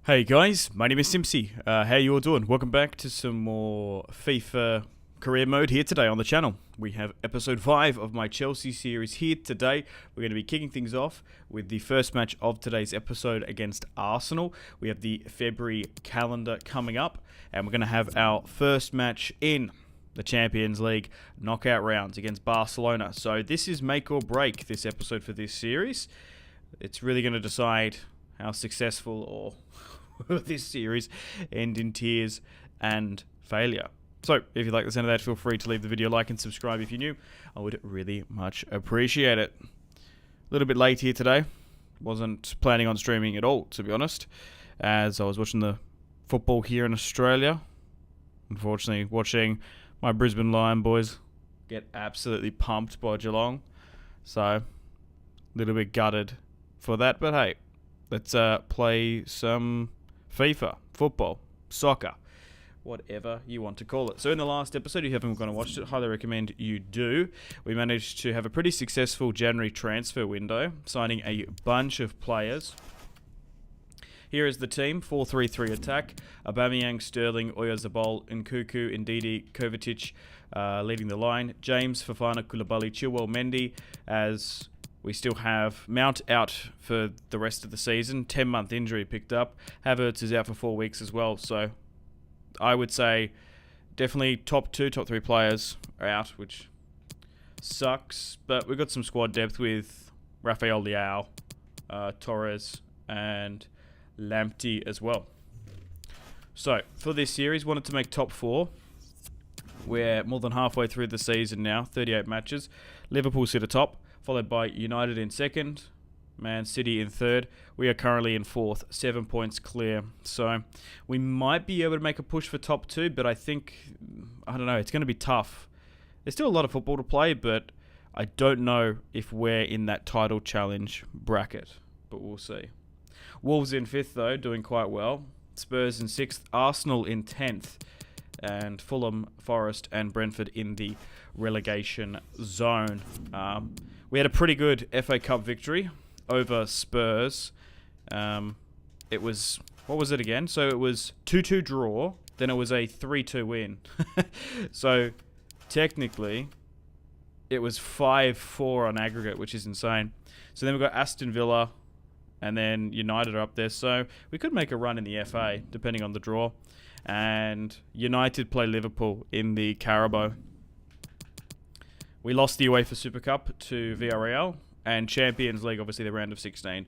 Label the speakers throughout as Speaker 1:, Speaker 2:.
Speaker 1: Hey guys, my name is Simpsy. How you all doing? Welcome back to some more FIFA career mode here today on the channel. We have episode 5 of my Chelsea series here today. We're going to be kicking things off with the first match of today's episode against Arsenal. We have the February calendar coming up, and we're going to have our first match in the Champions League knockout rounds against Barcelona. So this is make or break, this episode for this series. It's really going to decide how successful or this series end in tears and failure. So if you like the sound of that, feel free to leave the video a like and subscribe if you're new. I would really much appreciate it. A little bit late here today. Wasn't planning on streaming at all, to be honest, as I was watching the football here in Australia. Unfortunately, watching my Brisbane Lion boys get absolutely pumped by Geelong. So a little bit gutted for that, but hey, let's play some FIFA, football, soccer, whatever you want to call it. So in the last episode, if you haven't gone and watched it, highly recommend you do. We managed to have a pretty successful January transfer window, signing a bunch of players. Here is the team: 4-3-3 attack. Aubameyang, Sterling, Oyarzabal, Nkunku, Ndidi, Kovacic leading the line. James, Fofana, Koulibaly, Chilwell, Mendy, as we still have Mount out for the rest of the season. 10-month injury picked up. Havertz is out for 4 weeks as well. So I would say definitely top 2, top 3 players are out, which sucks. But we've got some squad depth with Rafael Leao, Torres, and Lamptey as well. So for this series, wanted to make top 4. We're more than halfway through the season now, 38 matches. Liverpool sit atop, followed by United in second, Man City in third. We are currently in fourth, 7 points clear. So we might be able to make a push for top 2, but I don't know, it's going to be tough. There's still a lot of football to play, but I don't know if we're in that title challenge bracket, but we'll see. Wolves in 5th though, doing quite well. Spurs in 6th, Arsenal in 10th, and Fulham, Forest and Brentford in the relegation zone. We had a pretty good FA Cup victory over Spurs. It was, what was it again? So it was 2-2 draw, then it was a 3-2 win. So technically, it was 5-4 on aggregate, which is insane. So then we've got Aston Villa, and then United are up there. So we could make a run in the FA, depending on the draw. And United play Liverpool in the Carabao. We lost the UEFA Super Cup to Villarreal, and Champions League, obviously the round of 16.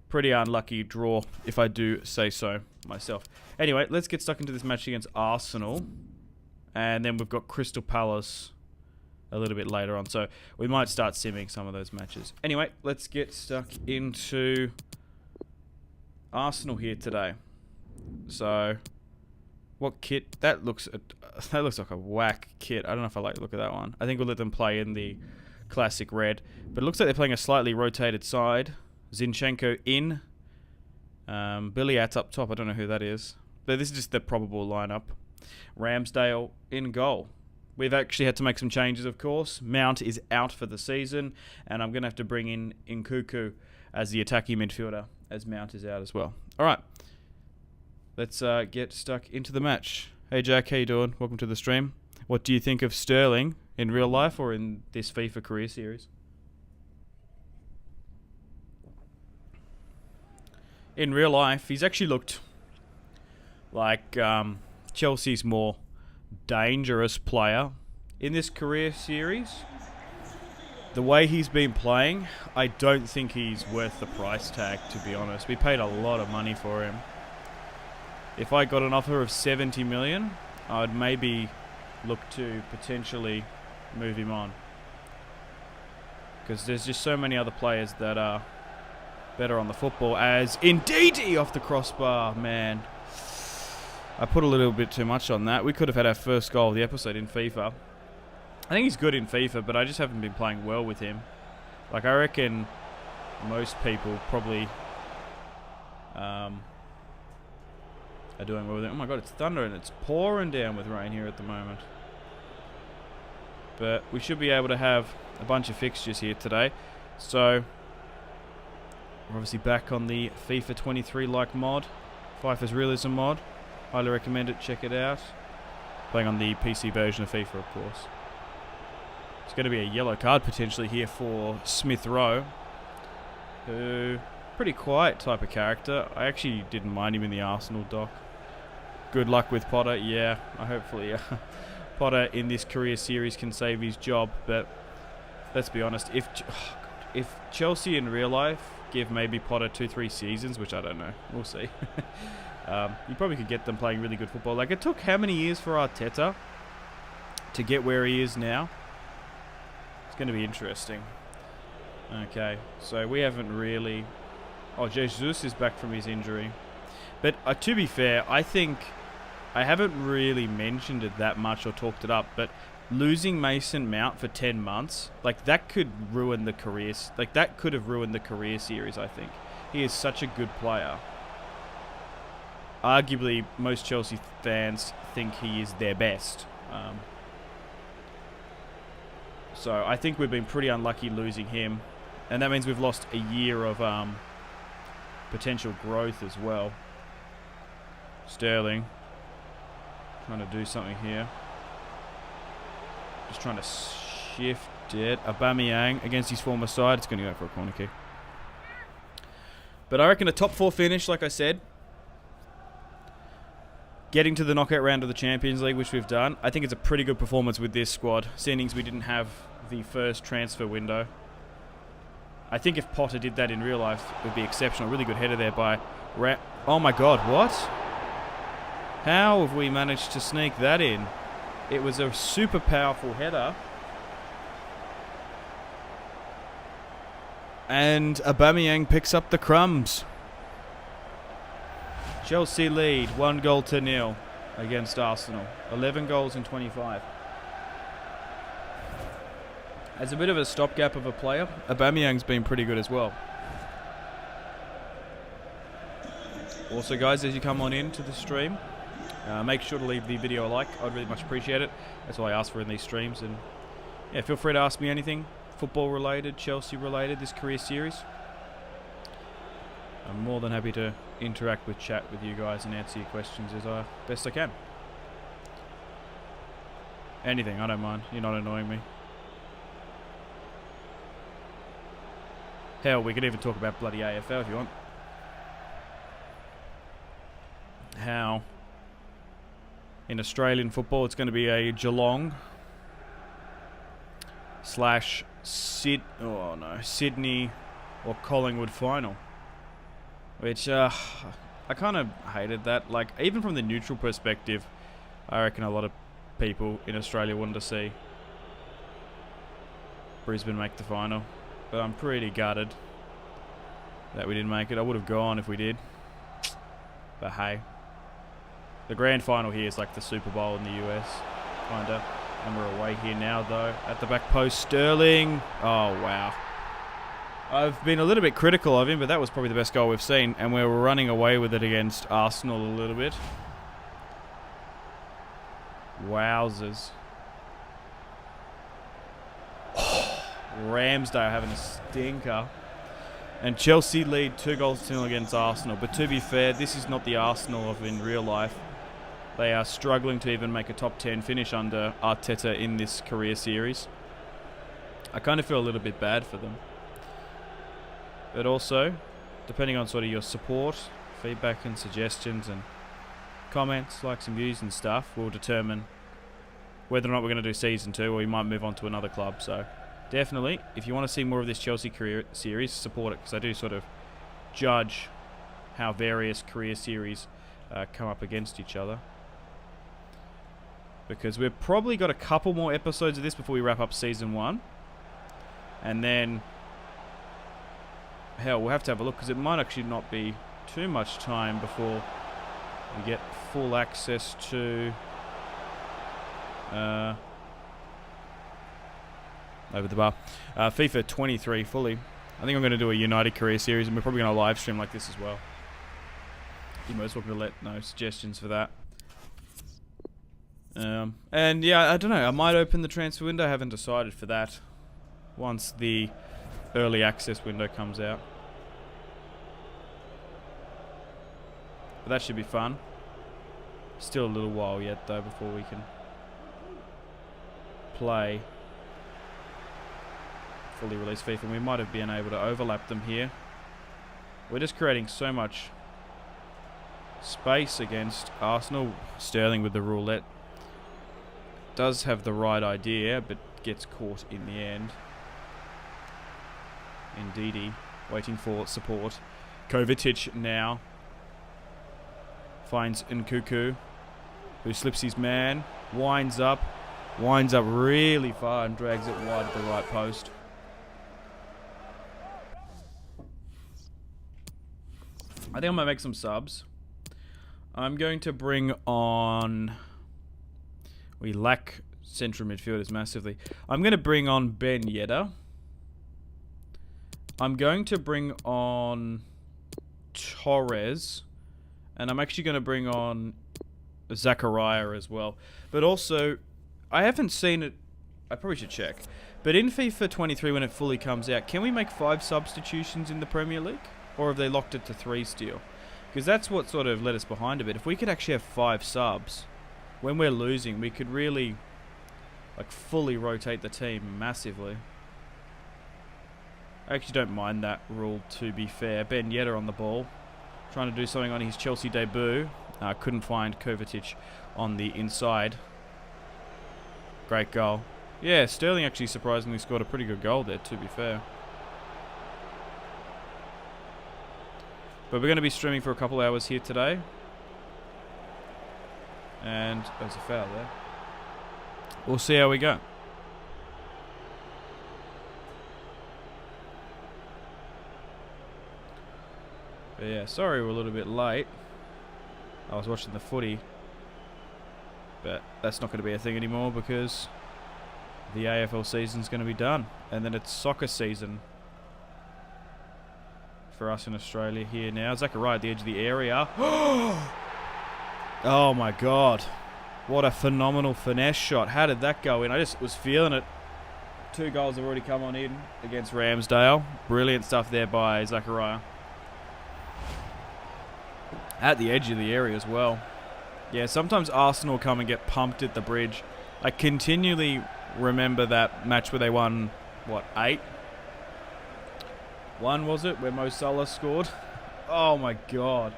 Speaker 1: Pretty unlucky draw, if I do say so myself. Anyway, let's get stuck into this match against Arsenal. And then we've got Crystal Palace a little bit later on. So we might start simming some of those matches. Anyway, let's get stuck into Arsenal here today. So what kit? That looks like a whack kit. I don't know if I like the look of that one. I think we'll let them play in the classic red. But it looks like they're playing a slightly rotated side. Zinchenko in. Billiat up top. I don't know who that is. But this is just the probable lineup. Ramsdale in goal. We've actually had to make some changes, of course. Mount is out for the season. And I'm going to have to bring in Nkunku as the attacking midfielder, as Mount is out as well. All right. Let's get stuck into the match. Hey Jack, how you doing? Welcome to the stream. What do you think of Sterling in real life or in this FIFA career series? In real life, he's actually looked like Chelsea's more dangerous player in this career series. The way he's been playing, I don't think he's worth the price tag, to be honest. We paid a lot of money for him. If I got an offer of 70 million, I'd maybe look to potentially move him on. Because there's just so many other players that are better on the football, as Ndidi off the crossbar, man. I put a little bit too much on that. We could have had our first goal of the episode in FIFA. I think he's good in FIFA, but I just haven't been playing well with him. Like, I reckon most people probably are doing well with it. Oh my god, it's thunder and it's pouring down with rain here at the moment. But we should be able to have a bunch of fixtures here today. So We're obviously back on the FIFA 23 like mod, FIFA's Realism mod. Highly recommend it, check it out. Playing on the PC version of FIFA, of course. It's going to be a yellow card potentially here for Smith Rowe, who, pretty quiet type of character. I actually didn't mind him in the Arsenal doc. Good luck with Potter. Yeah, hopefully Potter in this career series can save his job. But let's be honest, if Chelsea in real life give maybe Potter 2-3 seasons, which I don't know, we'll see. You probably could get them playing really good football. Like, it took how many years for Arteta to get where he is now? It's going to be interesting. Okay, so we haven't really... Oh, Jesus is back from his injury. But to be fair, I think I haven't really mentioned it that much or talked it up, but losing Mason Mount for 10 months, like, that could ruin the career. Like, that could have ruined the career series, I think. He is such a good player. Arguably, most Chelsea fans think he is their best. So I think we've been pretty unlucky losing him. And that means we've lost a year of potential growth as well. Sterling trying to do something here. Just trying to shift it. Aubameyang against his former side. It's going to go for a corner kick. But I reckon a top 4 finish, like I said. Getting to the knockout round of the Champions League, which we've done. I think it's a pretty good performance with this squad. Seeing we didn't have the first transfer window. I think if Potter did that in real life, it would be exceptional. Really good header there by... Oh my god, what? How have we managed to sneak that in? It was a super powerful header. And Aubameyang picks up the crumbs. Chelsea lead 1-0 against Arsenal. 11 goals in 25. As a bit of a stopgap of a player, Aubameyang's been pretty good as well. Also, guys, as you come on into the stream, make sure to leave the video a like. I'd really much appreciate it. That's all I ask for in these streams. And yeah, feel free to ask me anything football related, Chelsea related, this career series. I'm more than happy to interact with chat with you guys and answer your questions as best I can. Anything, I don't mind. You're not annoying me. Hell, we could even talk about bloody AFL if you want. How in Australian football it's going to be a Geelong / Sydney or Collingwood final. Which, I kind of hated that. Like, even from the neutral perspective, I reckon a lot of people in Australia wanted to see Brisbane make the final. But I'm pretty gutted that we didn't make it. I would have gone if we did. But hey. The grand final here is like the Super Bowl in the US. Kinda. And we're away here now, though. At the back post, Sterling. Oh, wow. I've been a little bit critical of him, but that was probably the best goal we've seen. And we're running away with it against Arsenal a little bit. Wowzers. Ramsdale having a stinker. And Chelsea lead 2-0 against Arsenal. But to be fair, this is not the Arsenal of in real life. They are struggling to even make a top 10 finish under Arteta in this career series. I kind of feel a little bit bad for them. But also, depending on sort of your support, feedback and suggestions and comments, likes and views and stuff, will determine whether or not we're going to do Season 2 or we might move on to another club. So definitely, if you want to see more of this Chelsea career series, support it, because I do sort of judge how various career series come up against each other. Because we've probably got a couple more episodes of this before we wrap up Season 1. And then... hell, we'll have to have a look, because it might actually not be too much time before we get full access to over the bar FIFA 23 fully. I think I'm going to do a United career series, and we're probably going to live stream like this as well. You're most welcome to let know suggestions for that. And yeah, I don't know, I might open the transfer window. I haven't decided for that once the early access window comes out. But that should be fun. Still a little while yet, though, before we can play fully released FIFA. We might have been able to overlap them here. We're just creating so much space against Arsenal. Sterling with the roulette does have the right idea, but gets caught in the end. Indeedy waiting for support. Kovacic now finds Nkuku, who slips his man, winds up really far and drags it wide at the right post. I think I might make some subs. I'm going to bring on... We lack central midfielders massively. I'm going to bring on Ben Yedder. I'm going to bring on Torres. And I'm actually going to bring on Zachariah as well. But also, I haven't seen it. I probably should check. But in FIFA 23, when it fully comes out, can we make 5 substitutions in the Premier League? Or have they locked it to 3 still? Because that's what sort of led us behind a bit. If we could actually have 5 subs, when we're losing, we could really like fully rotate the team massively. I actually don't mind that rule, to be fair. Ben Yedder on the ball, trying to do something on his Chelsea debut. Couldn't find Kovacic on the inside. Great goal. Yeah, Sterling actually surprisingly scored a pretty good goal there, to be fair. But we're going to be streaming for a couple hours here today. And there's a foul there. We'll see how we go. But yeah, sorry we're a little bit late. I was watching the footy. But that's not going to be a thing anymore because the AFL season's going to be done. And then it's soccer season for us in Australia here now. Zachariah at the edge of the area. Oh my god. What a phenomenal finesse shot. How did that go in? I just was feeling it. 2 goals have already come on in against Ramsdale. Brilliant stuff there by Zachariah. At the edge of the area as well. Yeah, sometimes Arsenal come and get pumped at the bridge. I continually remember that match where they won, what, 8? 1 was it, where Mo Salah scored? Oh my god.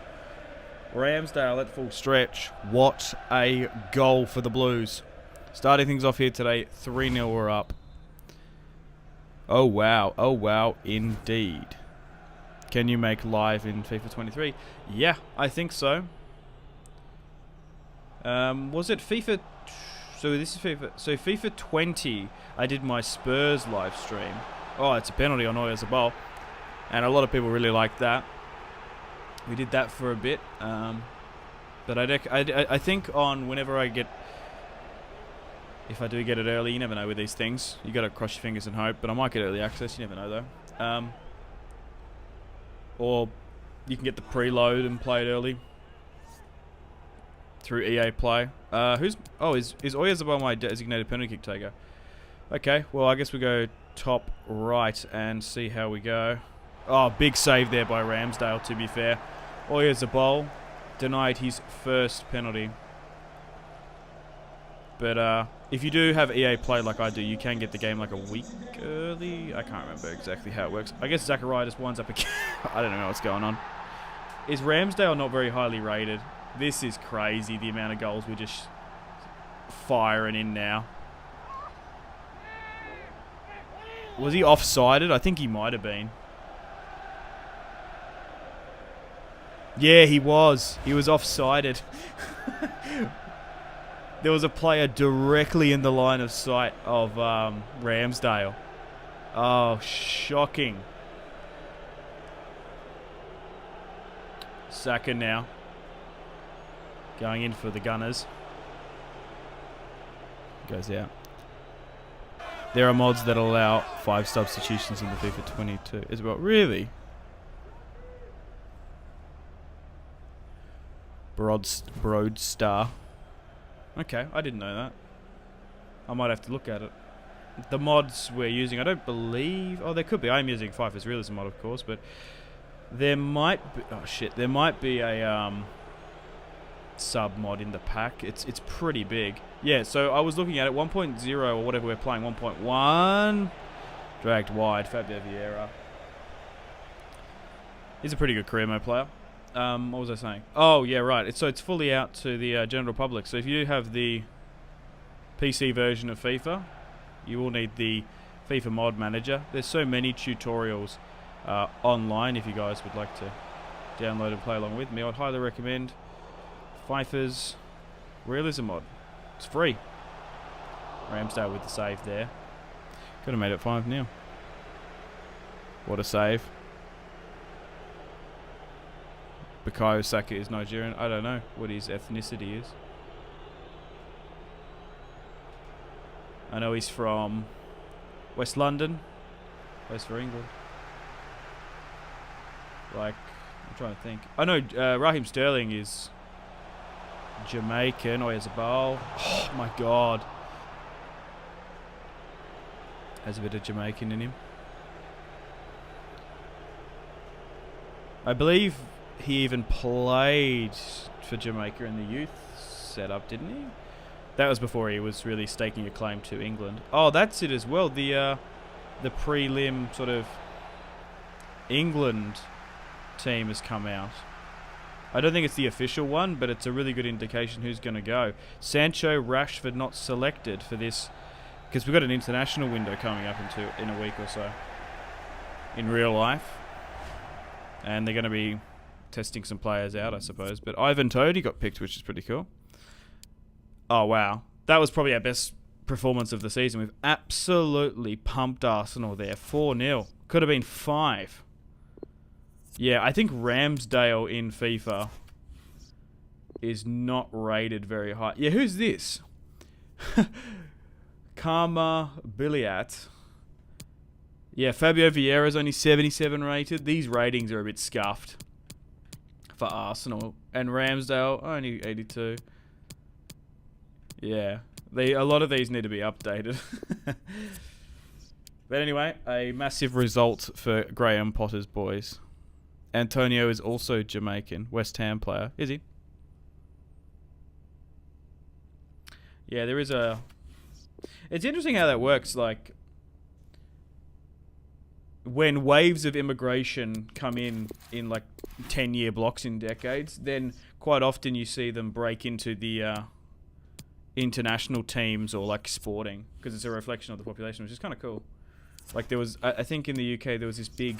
Speaker 1: Ramsdale at full stretch. What a goal for the Blues. Starting things off here today, 3-0 we're up. Oh wow indeed. Can you make live in FIFA 23? Yeah, I think so. Was it FIFA... So this is FIFA... So FIFA 20, I did my Spurs live stream. Oh, it's a penalty on Oyarzabal. And a lot of people really liked that. We did that for a bit. But I think on whenever I get... If I do get it early, you never know with these things. You got to cross your fingers and hope. But I might get early access, you never know though. Or you can get the preload and play it early through EA Play. Is Oyarzabal my designated penalty kick taker? Okay, well I guess we go top right and see how we go. Oh, big save there by Ramsdale, to be fair. Oyarzabal denied his first penalty. But if you do have EA Play like I do, you can get the game like a week early. I can't remember exactly how it works. I guess Zachariah just winds up again. I don't know what's going on. Is Ramsdale not very highly rated? This is crazy, the amount of goals we're just firing in now. Was he offsided? I think he might have been. Yeah, he was. He was offsided. There was a player directly in the line of sight of Ramsdale. Oh, shocking. Saka now. Going in for the Gunners. Goes out. There are mods that allow 5 substitutions in the FIFA 22. Is well, really? Broadstar. Okay, I didn't know that. I might have to look at it. The mods we're using, I don't believe... Oh, there could be. I'm using FIFA's Realism mod, of course, but there might be... Oh, shit. There might be a sub mod in the pack. It's pretty big. Yeah, so I was looking at it, 1.0 or whatever we're playing, 1.1. Dragged wide, Fabio Vieira. He's a pretty good career mode player. What was I saying? Oh, yeah, right. So it's fully out to the general public. So if you have the PC version of FIFA, you will need the FIFA mod manager. There's so many tutorials online if you guys would like to download and play along with me. I'd highly recommend FIFA's Realism mod. It's free. Ramsdale with the save there. Could have made it 5-0. What a save. Bukayo Saka is Nigerian. I don't know what his ethnicity is. I know he's from West London. Plays for England. Like, I'm trying to think. I know Raheem Sterling is Jamaican. Oh, he has a bowl. Oh, my God. Has a bit of Jamaican in him. I believe he even played for Jamaica in the youth setup, didn't he? That was before he was really staking a claim to England. Oh, that's it as well. The prelim sort of England team has come out. I don't think it's the official one, but it's a really good indication who's going to go. Sancho, Rashford not selected for this because we've got an international window coming up in a week or so in real life. And they're going to be testing some players out, I suppose. But Ivan Toney got picked, which is pretty cool. Oh, wow. That was probably our best performance of the season. We've absolutely pumped Arsenal there. 4-0. Could have been 5. Yeah, I think Ramsdale in FIFA is not rated very high. Yeah, who's this? Karma Biliat. Yeah, Fabio Vieira is only 77 rated. These ratings are a bit scuffed for Arsenal. And Ramsdale, only 82. Yeah, a lot of these need to be updated. But anyway, a massive result for Graham Potter's boys. Antonio is also Jamaican, West Ham player. Is he? Yeah, there is a... It's interesting how that works, like... When waves of immigration come in like 10-year blocks in decades, then quite often you see them break into the international teams or like sporting because it's a reflection of the population, which is kind of cool. Like there was, I think in the UK there was this big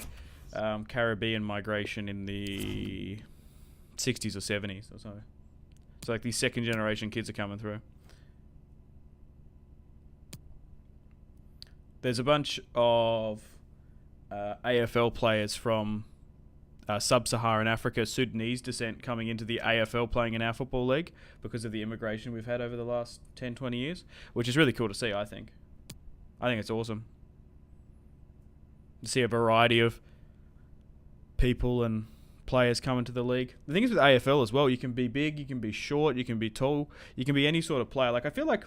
Speaker 1: Caribbean migration in the 60s or 70s or something. So like these second generation kids are coming through. There's a bunch of AFL players from sub-Saharan Africa, Sudanese descent coming into the AFL playing in our football league because of the immigration we've had over the last 10, 20 years, which is really cool to see, I think. I think it's awesome to see a variety of people and players come into the league. The thing is with AFL as well, you can be big, you can be short, you can be tall, you can be any sort of player. Like I feel like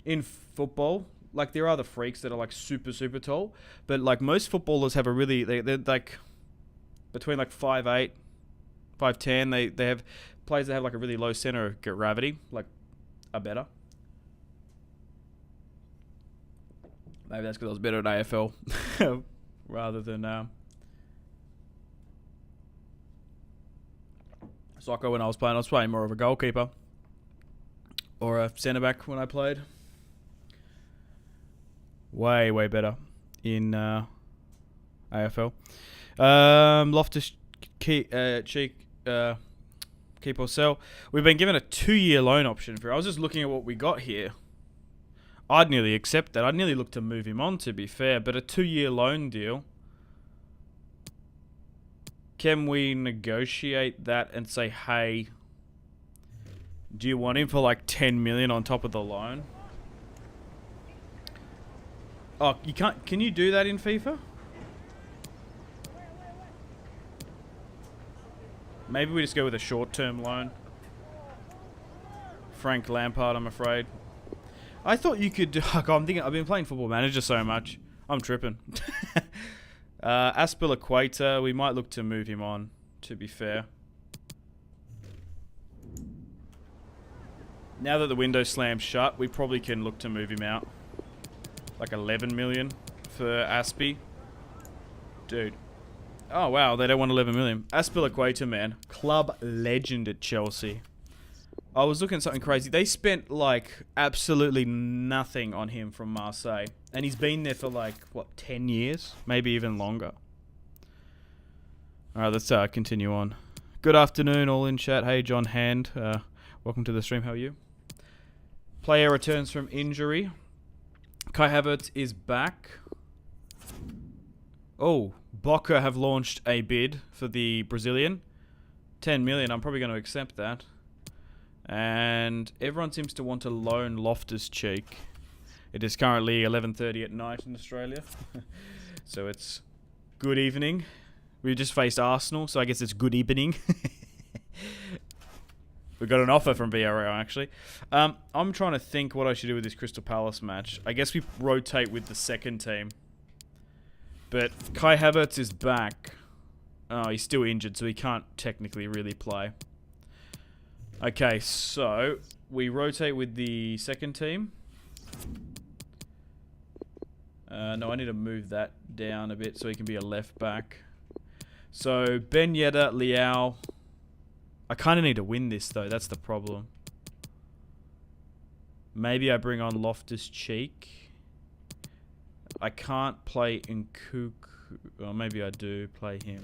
Speaker 1: in football, like there are the freaks that are like super, super tall, but like most footballers have a really, they're like between like 5'8", 5'10". They have players that have like a really low center of gravity, like are better. Maybe that's because I was better at AFL rather than soccer when I was playing. I was playing more of a goalkeeper or a centre back when I played. Way, way better in AFL. Loftus Cheek, keep or sell. We've been given a 2-year loan option for. I was just looking at what we got here. I'd nearly accept that. I'd nearly look to move him on, to be fair. But a 2-year loan deal. Can we negotiate that and say, hey, do you want him for like 10 million on top of the loan? Oh, you can't. Can you do that in FIFA? Maybe we just go with a short-term loan. Frank Lampard, I'm afraid. I thought you could do... I've been playing Football Manager so much. I'm tripping. Aspilicueta, we might look to move him on, to be fair. Now that the window slammed shut, we probably can look to move him out. Like 11 million for Aspie. Dude. Oh, wow. They don't want 11 million. Aspilicueta, man. Club legend at Chelsea. I was looking at something crazy. They spent, like, absolutely nothing on him from Marseille. And he's been there for, like, what, 10 years? Maybe even longer. Alright, let's continue on. Good afternoon, all in chat. Hey, John Hand. Welcome to the stream. How are you? Player returns from injury. Kai Havertz is back. Oh, Boca have launched a bid for the Brazilian. 10 million. I'm probably going to accept that. And everyone seems to want to loan Loftus-Cheek. It is currently 11:30 at night in Australia. So it's good evening. We just faced Arsenal, so I guess it's good evening. We got an offer from VRL, actually. I'm trying to think what I should do with this Crystal Palace match. I guess we rotate with the second team. But Kai Havertz is back. Oh, he's still injured, so he can't technically really play. Okay, so we rotate with the second team. No, I need to move that down a bit so he can be a left back. So, Ben Yedder, Liao. I kind of need to win this, though. That's the problem. Maybe I bring on Loftus-Cheek. I can't play Nkunku. Or maybe I do play him.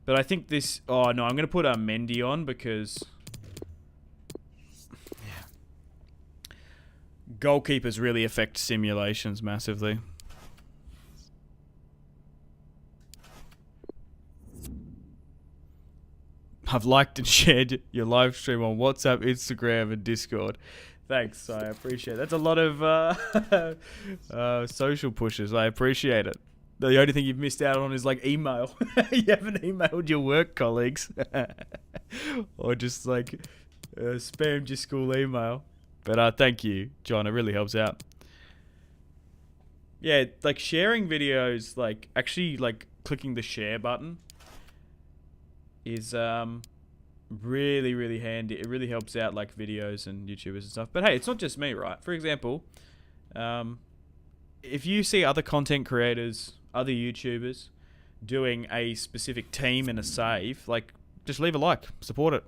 Speaker 1: But I think this... Oh, no. I'm going to put Mendy on because... Yeah. Goalkeepers really affect simulations massively. I've liked and shared your live stream on WhatsApp, Instagram, and Discord. Thanks, I appreciate it. That's a lot of social pushes. I appreciate it. The only thing you've missed out on is like email. You haven't emailed your work colleagues. Or just like spammed your school email. But thank you, John. It really helps out. Yeah, like sharing videos, like actually like clicking the share button is really, really handy. It really helps out like videos and YouTubers and stuff. But hey, it's not just me, right? For example, if you see other content creators, other YouTubers doing a specific team and a save, like just leave a like, support it,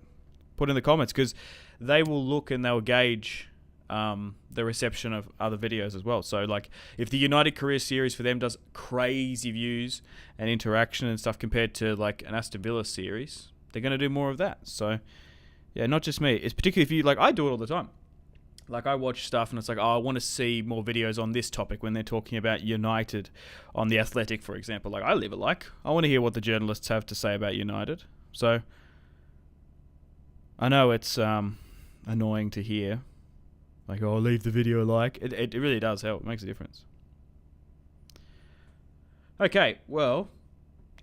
Speaker 1: put in the comments, because they will look and they'll gauge the reception of other videos as well. So like if the United Career series for them does crazy views and interaction and stuff compared to like an Aston Villa series, they're going to do more of that. So yeah, not just me. It's particularly if you like, I do it all the time. Like I watch stuff and it's like, oh, I want to see more videos on this topic when they're talking about United on The Athletic, for example. Like I leave a like. I want to hear what the journalists have to say about United. So I know it's annoying to hear. Like, oh, leave the video a like. It really does help. It makes a difference. Okay, well,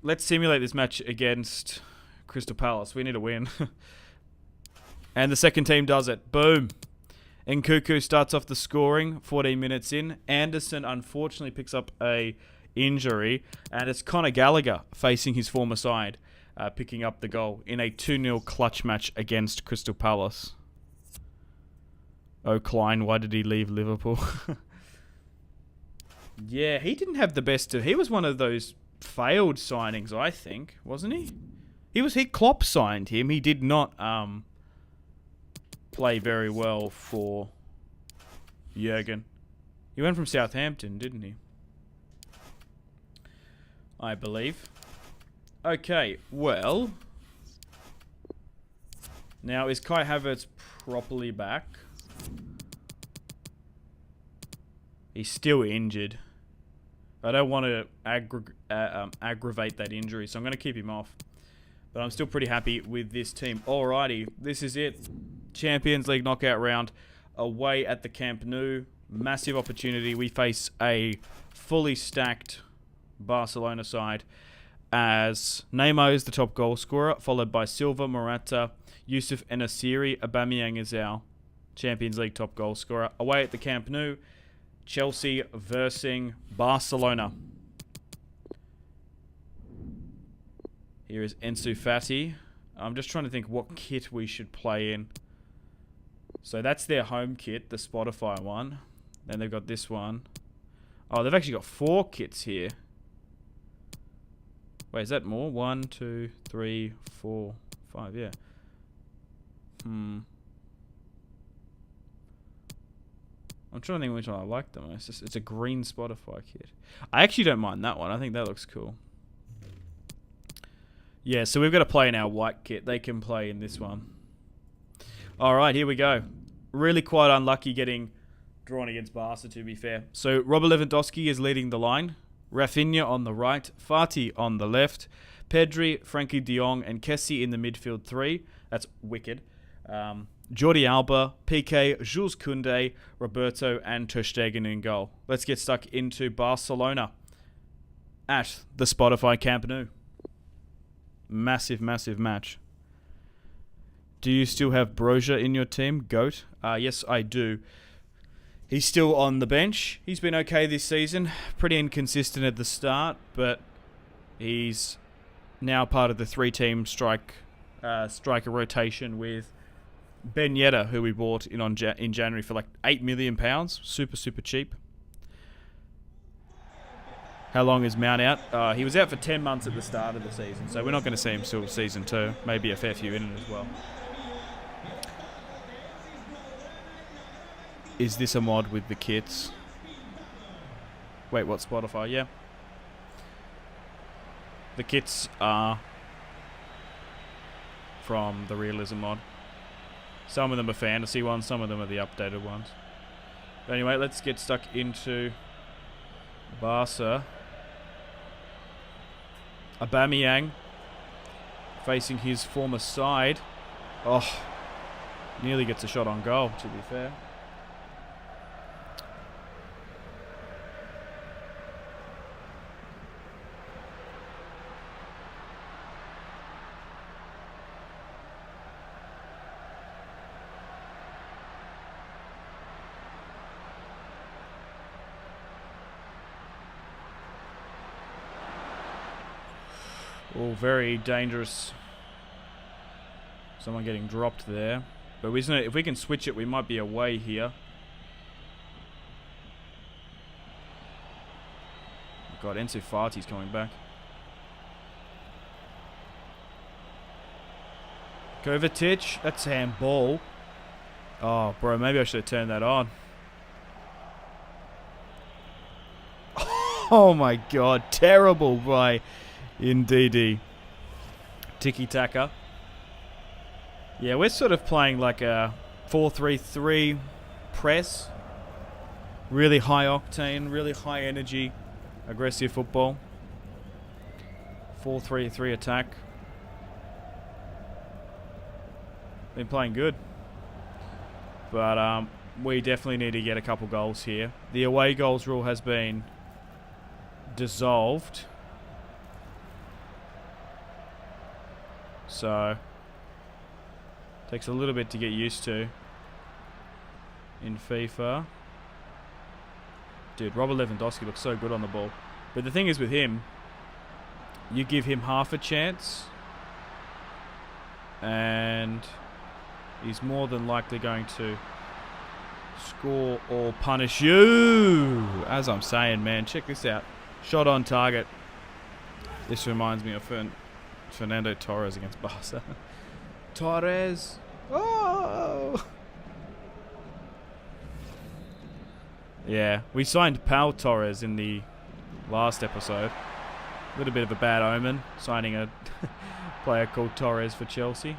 Speaker 1: let's simulate this match against Crystal Palace. We need to win. And the second team does it. Boom. Nkunku starts off the scoring 14 minutes in. Anderson unfortunately picks up a injury. And it's Conor Gallagher facing his former side, picking up the goal in a 2-0 clutch match against Crystal Palace. Oh, Klein, why did he leave Liverpool? Yeah, he didn't have the best of... He was one of those failed signings, I think, wasn't he? Klopp signed him. He did not play very well for Jurgen. He went from Southampton, didn't he? I believe. Okay, well... Now, is Kai Havertz properly back? He's still injured. I don't want to aggravate that injury, so I'm going to keep him off. But I'm still pretty happy with this team. Alrighty, this is it. Champions League knockout round away at the Camp Nou. Massive opportunity. We face a fully stacked Barcelona side as Neymar is the top goal scorer, followed by Silva, Morata, Yusuf Enesiri. Aubameyang is our Champions League top goal scorer. Away at the Camp Nou, Chelsea versus Barcelona. Here is Ansu Fati. I'm just trying to think what kit we should play in. So that's their home kit, the Spotify one. Then they've got this one. Oh, they've actually got 4 kits here. Wait, is that more? 1, 2, 3, 4, 5, yeah. I'm trying to think which one I like the most. It's a green Spotify kit. I actually don't mind that one. I think that looks cool. Yeah, so we've got to play in our white kit. They can play in this one. Alright, here we go. Really quite unlucky getting drawn against Barca, to be fair. So Robert Lewandowski is leading the line. Rafinha on the right. Fati on the left. Pedri, Frankie de Jong, and Kessie in the midfield 3. That's wicked. Jordi Alba, Piqué, Jules Koundé, Roberto, and Ter Stegen in goal. Let's get stuck into Barcelona at the Spotify Camp Nou. Massive, massive match. Do you still have Broja in your team, GOAT? Yes, I do. He's still on the bench. He's been okay this season. Pretty inconsistent at the start, but he's now part of the 3-team striker rotation with Ben Yedder, who we bought in January for like £8 million. Super, super cheap. How long is Mount out? He was out for 10 months at the start of the season, so we're not going to see him till season 2. Maybe a fair few in it as well. Is this a mod with the kits? Wait, what, Spotify? Yeah. The kits are from the Realism mod. Some of them are fantasy ones, some of them are the updated ones. But anyway, let's get stuck into Barca. Aubameyang facing his former side. Oh, nearly gets a shot on goal, to be fair. Oh, very dangerous. Someone getting dropped there. But if we can switch it, we might be away here. God, Ansu Fati's coming back. Kovacic, that's handball. Oh, bro, maybe I should have turned that on. Oh my God, terrible by Ndidi. Tiki-taka. Yeah, we're sort of playing like a 4-3-3 press. Really high octane, really high energy, aggressive football. 4-3-3 attack. Been playing good. But we definitely need to get a couple goals here. The away goals rule has been dissolved. So, takes a little bit to get used to in FIFA. Dude, Robert Lewandowski looks so good on the ball. But the thing is with him, you give him half a chance and he's more than likely going to score or punish you. As I'm saying, man, check this out. Shot on target. This reminds me of Fernando Torres against Barca. Torres. Oh! Yeah, we signed Pau Torres in the last episode. A little bit of a bad omen, signing a player called Torres for Chelsea.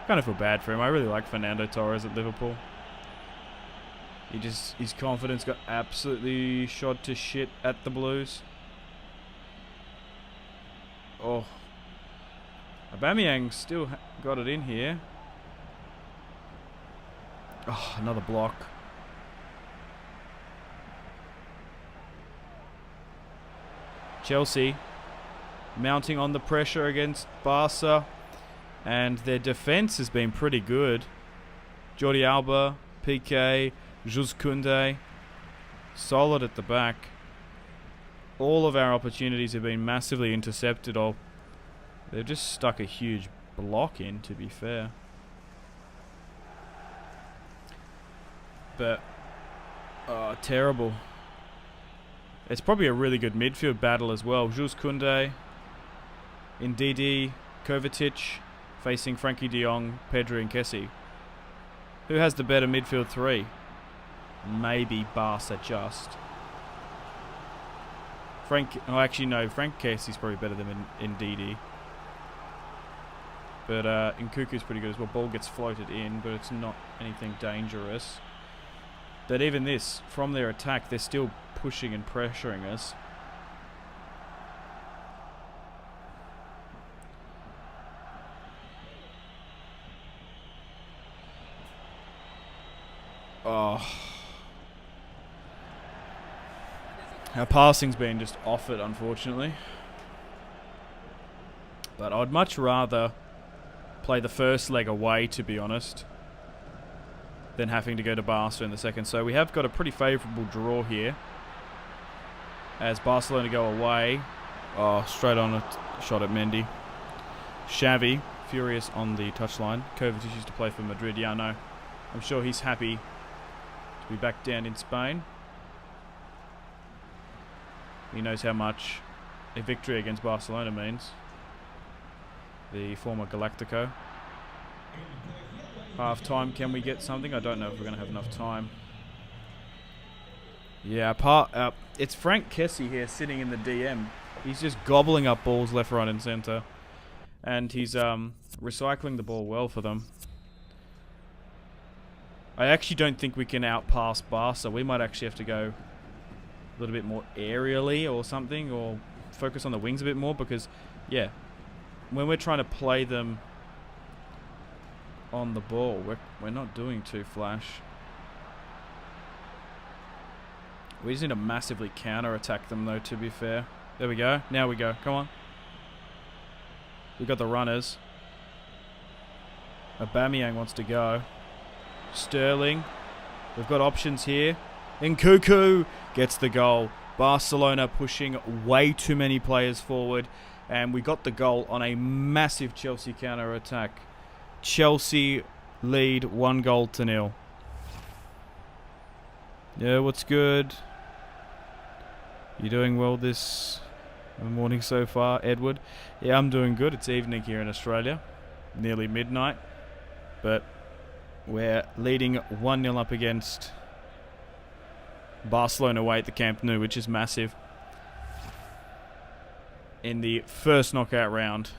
Speaker 1: Kind of feel bad for him. I really like Fernando Torres at Liverpool. His confidence got absolutely shot to shit at the Blues. Oh. Aubameyang still got it in here. Oh, another block. Chelsea mounting on the pressure against Barca. And their defence has been pretty good. Jordi Alba, Piqué, Jules Koundé. Solid at the back. All of our opportunities have been massively intercepted. They've just stuck a huge block in, to be fair. But, terrible. It's probably a really good midfield battle as well. Jules Koundé, Ndidi, Kovacic, facing Frankie de Jong, Pedri and Kessie. Who has the better midfield three? Maybe Barca just. Frank Kessie's probably better than Ndidi. But Nkuku's pretty good as well. Ball gets floated in, but it's not anything dangerous. But even this, from their attack, they're still pushing and pressuring us. Oh. Our passing's been just off it, unfortunately. But I'd much rather play the first leg away, to be honest, than having to go to Barca in the second. So we have got a pretty favourable draw here, as Barcelona go away. Oh, straight on a shot at Mendy. Xavi, furious on the touchline. Kovacic used to play for Madrid. Yeah, I know. I'm sure he's happy to be back down in Spain. He knows how much a victory against Barcelona means. The former Galactico. Half time, can we get something? I don't know if we're going to have enough time. Yeah, it's Frank Kessie here sitting in the DM. He's just gobbling up balls left, right and centre. And he's recycling the ball well for them. I actually don't think we can outpass Barca. We might actually have to go a little bit more aerially or something, or focus on the wings a bit more, because, yeah, when we're trying to play them on the ball, we're not doing too flash. We just need to massively counter-attack them, though, to be fair. There we go. Now we go. Come on. We've got the runners. Aubameyang wants to go. Sterling. We've got options here. Nkuku gets the goal. Barcelona pushing way too many players forward. And we got the goal on a massive Chelsea counter-attack. Chelsea lead 1-0. Yeah, what's good? You doing well this morning so far, Edward? Yeah, I'm doing good. It's evening here in Australia. Nearly midnight. But we're leading 1-0 up against Barcelona away at the Camp Nou, which is massive. In the first knockout round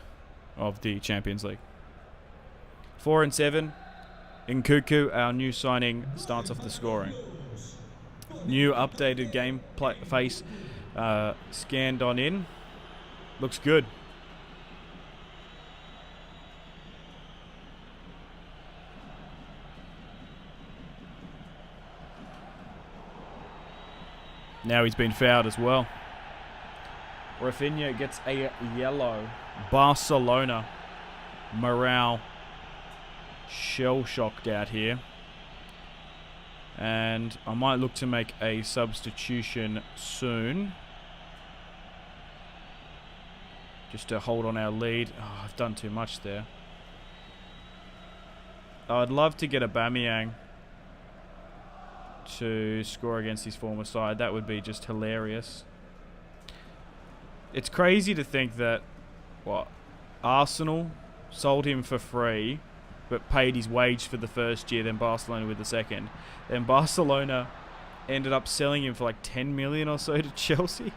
Speaker 1: of the Champions League. 4 and 7. Nkuku, our new signing, starts off the scoring. New updated game face scanned on in. Looks good. Now he's been fouled as well. Rafinha gets a yellow. Barcelona morale shell-shocked out here. And I might look to make a substitution soon, just to hold on our lead. Oh, I've done too much there. I'd love to get Aubameyang to score against his former side. That would be just hilarious. It's crazy to think that, Arsenal sold him for free, but paid his wage for the first year, then Barcelona with the second. Then Barcelona ended up selling him for like 10 million or so to Chelsea.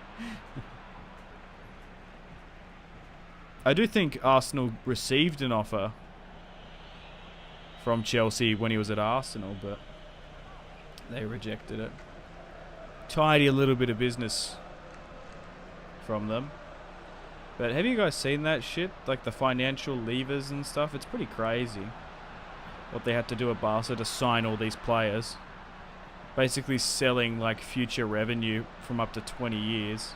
Speaker 1: I do think Arsenal received an offer from Chelsea when he was at Arsenal, but they rejected it. Tidy a little bit of business from them. But have you guys seen that shit? Like the financial levers and stuff? It's pretty crazy what they had to do at Barca to sign all these players. Basically selling like future revenue from up to 20 years.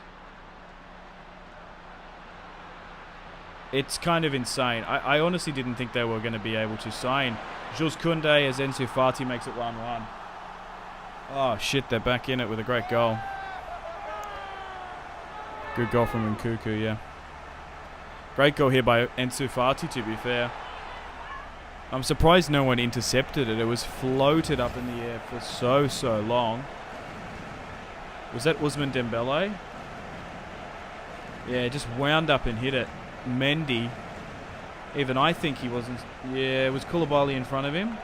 Speaker 1: It's kind of insane. I honestly didn't think they were going to be able to sign Jules Koundé as Ansu Fati makes it 1-1. Oh shit, they're back in it with a great goal. Good goal from Nkuku, yeah. Great goal here by Ansu Fati, to be fair. I'm surprised no one intercepted it. It was floated up in the air for so long. Was that Ousmane Dembele? Yeah, just wound up and hit it. Mendy. Even I think he wasn't... Yeah, it was Koulibaly in front of him.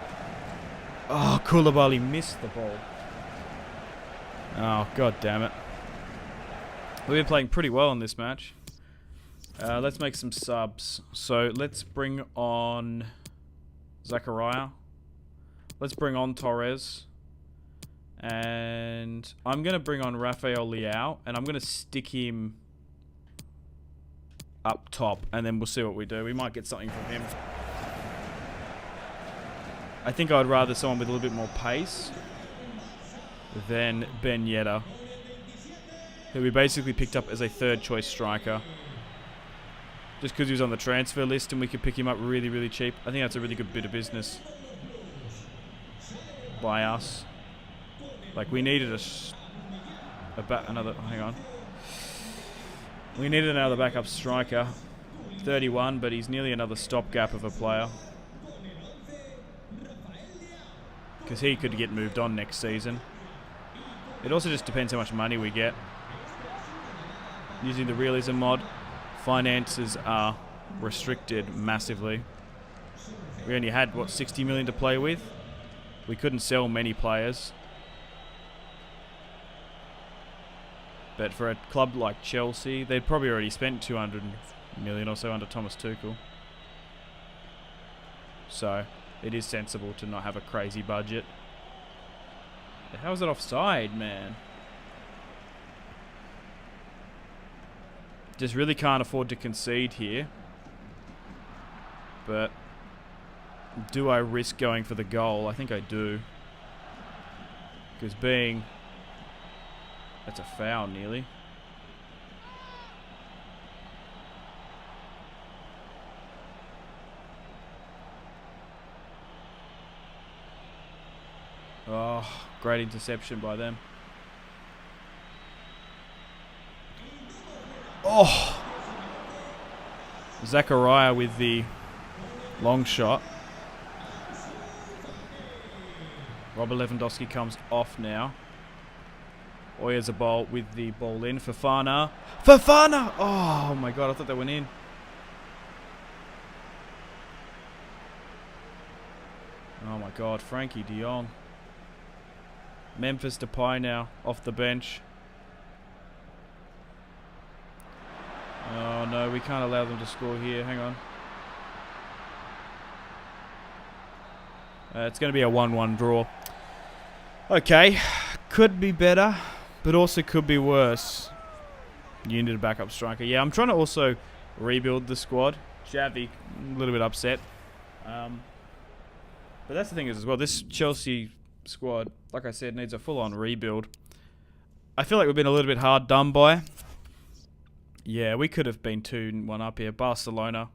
Speaker 1: Oh, Koulibaly missed the ball. Oh, god damn it. We've been playing pretty well in this match. Let's make some subs. So, let's bring on Zakaria. Let's bring on Torres. And I'm going to bring on Rafael Leao. And I'm going to stick him up top. And then we'll see what we do. We might get something from him. I think I'd rather someone with a little bit more pace than Ben Yedder, who we basically picked up as a third choice striker. Just because he was on the transfer list and we could pick him up really cheap. I think that's a really good bit of business by us. Like, we needed we needed another backup striker. 31, but he's nearly another stopgap of a player. Because he could get moved on next season. It also just depends how much money we get. Using the realism mod, finances are restricted massively. We only had, what, 60 million to play with? We couldn't sell many players. But for a club like Chelsea, they'd probably already spent 200 million or so under Thomas Tuchel. So, it is sensible to not have a crazy budget. How is it offside, man? Just really can't afford to concede here. But do I risk going for the goal? I think I do. Because that's a foul nearly. Oh, great interception by them. Oh! Zakaria with the long shot. Robert Lewandowski comes off now. Oyarzabal with the ball in. Fofana. Fofana! Oh my god, I thought that went in. Oh my god, Frankie de Jong. Memphis Depay now, off the bench. Oh no, we can't allow them to score here. Hang on. It's going to be a 1-1 draw. Okay, could be better, but also could be worse. You need a backup striker. Yeah, I'm trying to also rebuild the squad. Xavi, a little bit upset. But that's the thing is as well, this Chelsea squad, like I said, needs a full-on rebuild. I feel like we've been a little bit hard done by. Yeah, we could have been 2-1 up here. Barcelona.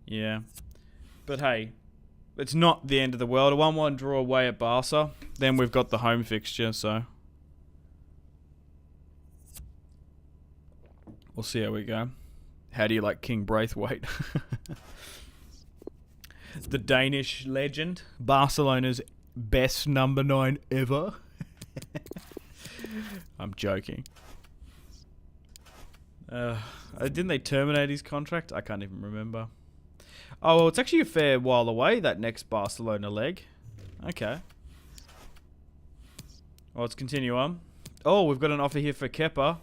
Speaker 1: Yeah. But hey, it's not the end of the world. A 1-1 draw away at Barca. Then we've got the home fixture, so we'll see how we go. How do you like King Braithwaite? The Danish legend. Barcelona's best number 9 ever. I'm joking. Didn't they terminate his contract? I can't even remember. Oh, well, it's actually a fair while away, that next Barcelona leg. Okay. Well, let's continue on. Oh, we've got an offer here for Kepa.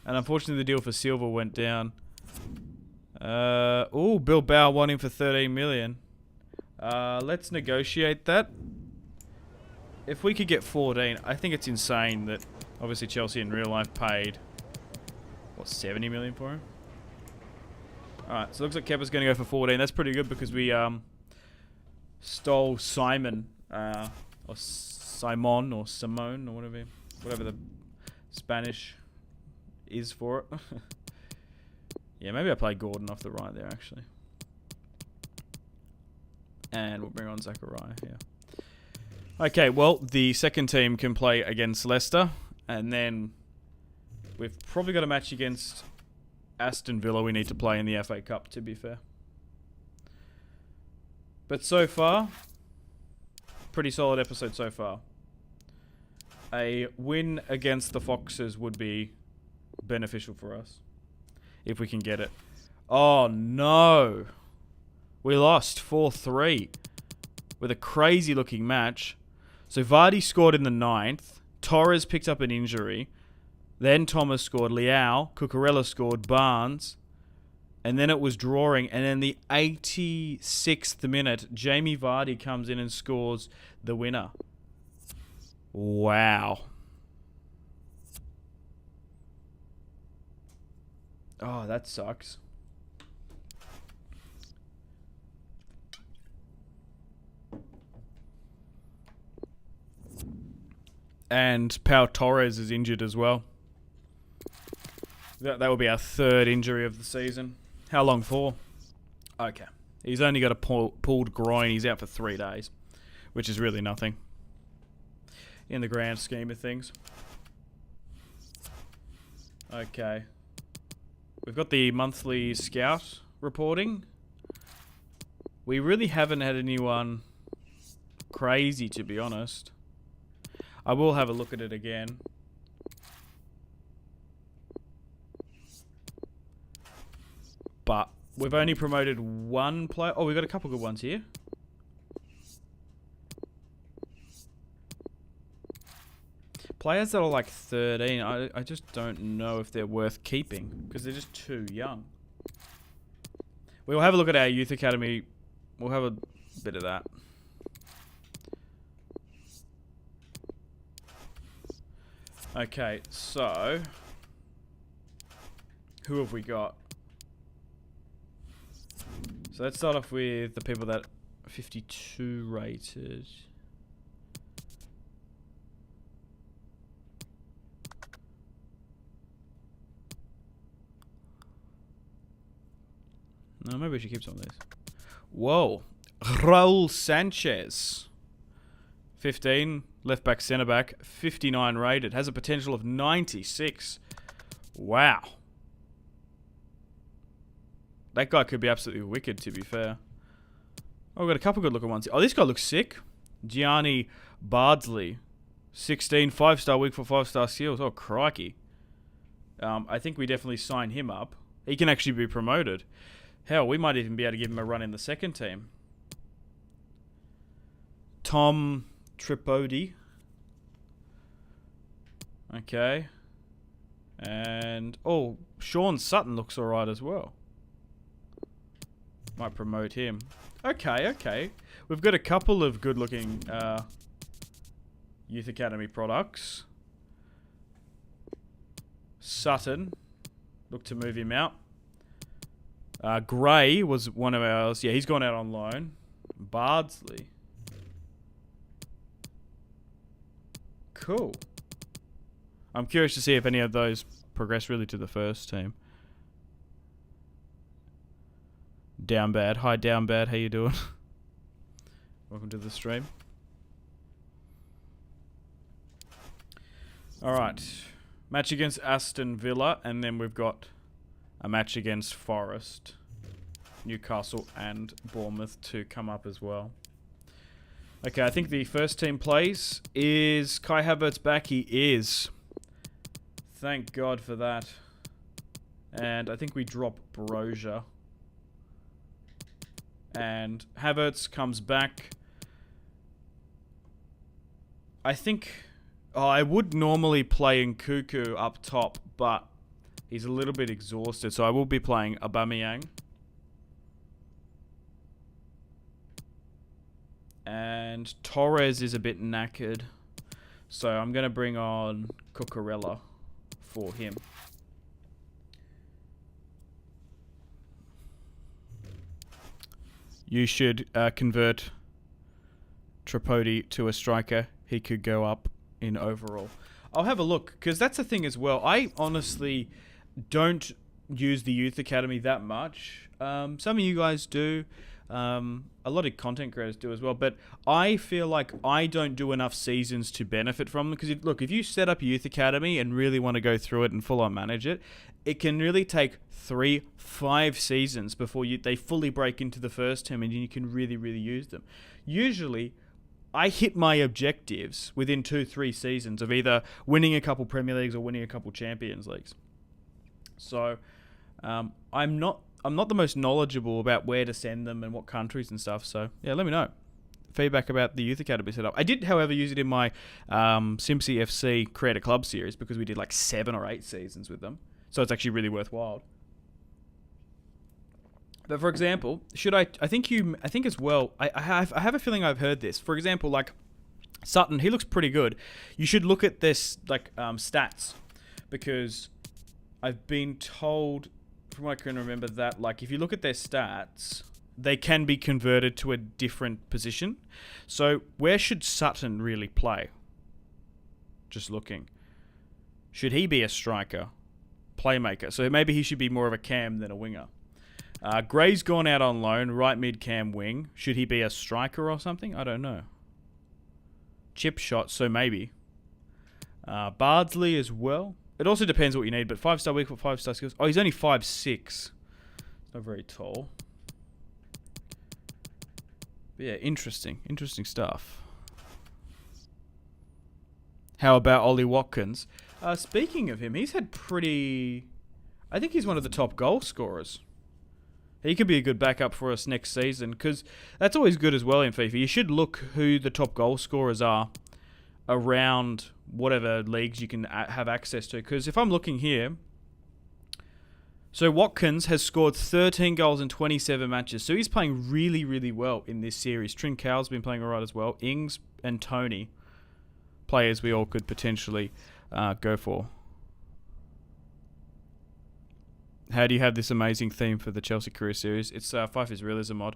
Speaker 1: And unfortunately, the deal for Silva went down. Oh, Bilbao won him for 13 million. Let's negotiate that. If we could get 14, I think it's insane that obviously Chelsea in real life paid, what, 70 million for him? Alright, so it looks like Kepa's going to go for 14. That's pretty good because we stole Simon, or Simon, or Simone, or whatever the Spanish is for it. Yeah, maybe I play Gordon off the right there, actually. And we'll bring on Zakaria here. Okay, well, the second team can play against Leicester. And then we've probably got a match against Aston Villa we need to play in the FA Cup, to be fair. But so far, pretty solid episode so far. A win against the Foxes would be beneficial for us. If we can get it. Oh, no. We lost 4-3 with a crazy looking match. So Vardy scored in the 9th. Torres picked up an injury. Then Thomas scored. Leao. Cucurella scored. Barnes. And then it was drawing. And then the 86th minute, Jamie Vardy comes in and scores the winner. Wow. Oh, that sucks. And Pau Torres is injured as well. That will be our 3rd injury of the season. How long for? Okay. He's only got a pulled groin. He's out for 3 days, which is really nothing in the grand scheme of things. Okay. We've got the monthly scout reporting. We really haven't had anyone crazy, to be honest. I will have a look at it again. But we've only promoted 1 player. Oh, we've got a couple good ones here. Players that are like 13, I just don't know if they're worth keeping because they're just too young. We'll have a look at our youth academy. We'll have a bit of that. Okay, so who have we got? So let's start off with the people that are 52 rated. No, maybe we should keep some of these. Whoa. Raul Sanchez. 15. Left back, centre back. 59 rated. Has a potential of 96. Wow. That guy could be absolutely wicked, to be fair. Oh, we've got a couple good looking ones. Oh, this guy looks sick. Gianni Bardsley. 16. 5-star week for 5-star skills. Oh, crikey. I think we definitely sign him up. He can actually be promoted. Hell, we might even be able to give him a run in the second team. Tom Tripodi. Okay. And, oh, Sean Sutton looks alright as well. Might promote him. Okay, okay. We've got a couple of good-looking Youth Academy products. Sutton. Look to move him out. Gray was one of ours. Yeah, he's gone out on loan. Bardsley. Cool. I'm curious to see if any of those progress really to the first team. Down Bad. Hi, Down Bad. How you doing? Welcome to the stream. Alright. Match against Aston Villa. And then we've got a match against Forest, Newcastle, and Bournemouth to come up as well. Okay, I think the first team plays. Is Kai Havertz back? He is. Thank God for that. And I think we drop Brozier. And Havertz comes back. I think... Oh, I would normally play Nkunku up top, but he's a little bit exhausted, so I will be playing Aubameyang. And Torres is a bit knackered, so I'm going to bring on Cucurella for him. You should convert Tripodi to a striker. He could go up in overall. I'll have a look, because that's the thing as well. I honestly don't use the Youth Academy that much. Some of you guys do. A lot of content creators do as well, but I feel like I don't do enough seasons to benefit from them. Because if you set up a youth academy and really want to go through it and full on manage it, it can really take 3-5 seasons before they fully break into the first team and you can really, really use them. Usually, I hit my objectives within 2-3 seasons of either winning a couple Premier Leagues or winning a couple Champions Leagues. So, I'm not the most knowledgeable about where to send them and what countries and stuff. So, yeah, let me know. Feedback about the Youth Academy setup. I did, however, use it in my Chelsea F.C. Create a Club series because we did like 7 or 8 seasons with them. So it's actually really worthwhile. But for example, I think as well, I have a feeling I've heard this. For example, like Sutton, he looks pretty good. You should look at this stats, because I've been told, from what I can remember, that like if you look at their stats, they can be converted to a different position. So where should Sutton really play? Just looking. Should he be a striker? Playmaker? So maybe he should be more of a cam than a winger. Gray's gone out on loan, right mid cam wing. Should he be a striker or something? I don't know. Chip shot, so maybe. Bardsley as well. It also depends what you need, but 5-star weak for 5-star skills. Oh, he's only 5'6". Not very tall. But yeah, interesting stuff. How about Ollie Watkins? Speaking of him, he's had I think he's one of the top goal scorers. He could be a good backup for us next season, because that's always good as well in FIFA. You should look who the top goal scorers are around whatever leagues you can have access to. Because if I'm looking here, so Watkins has scored 13 goals in 27 matches. So he's playing really, really well in this series. Trincão's been playing all right as well. Ings and Tony, players we all could potentially go for. How do you have this amazing theme for the Chelsea Career Series? It's FIFA's Realism mod.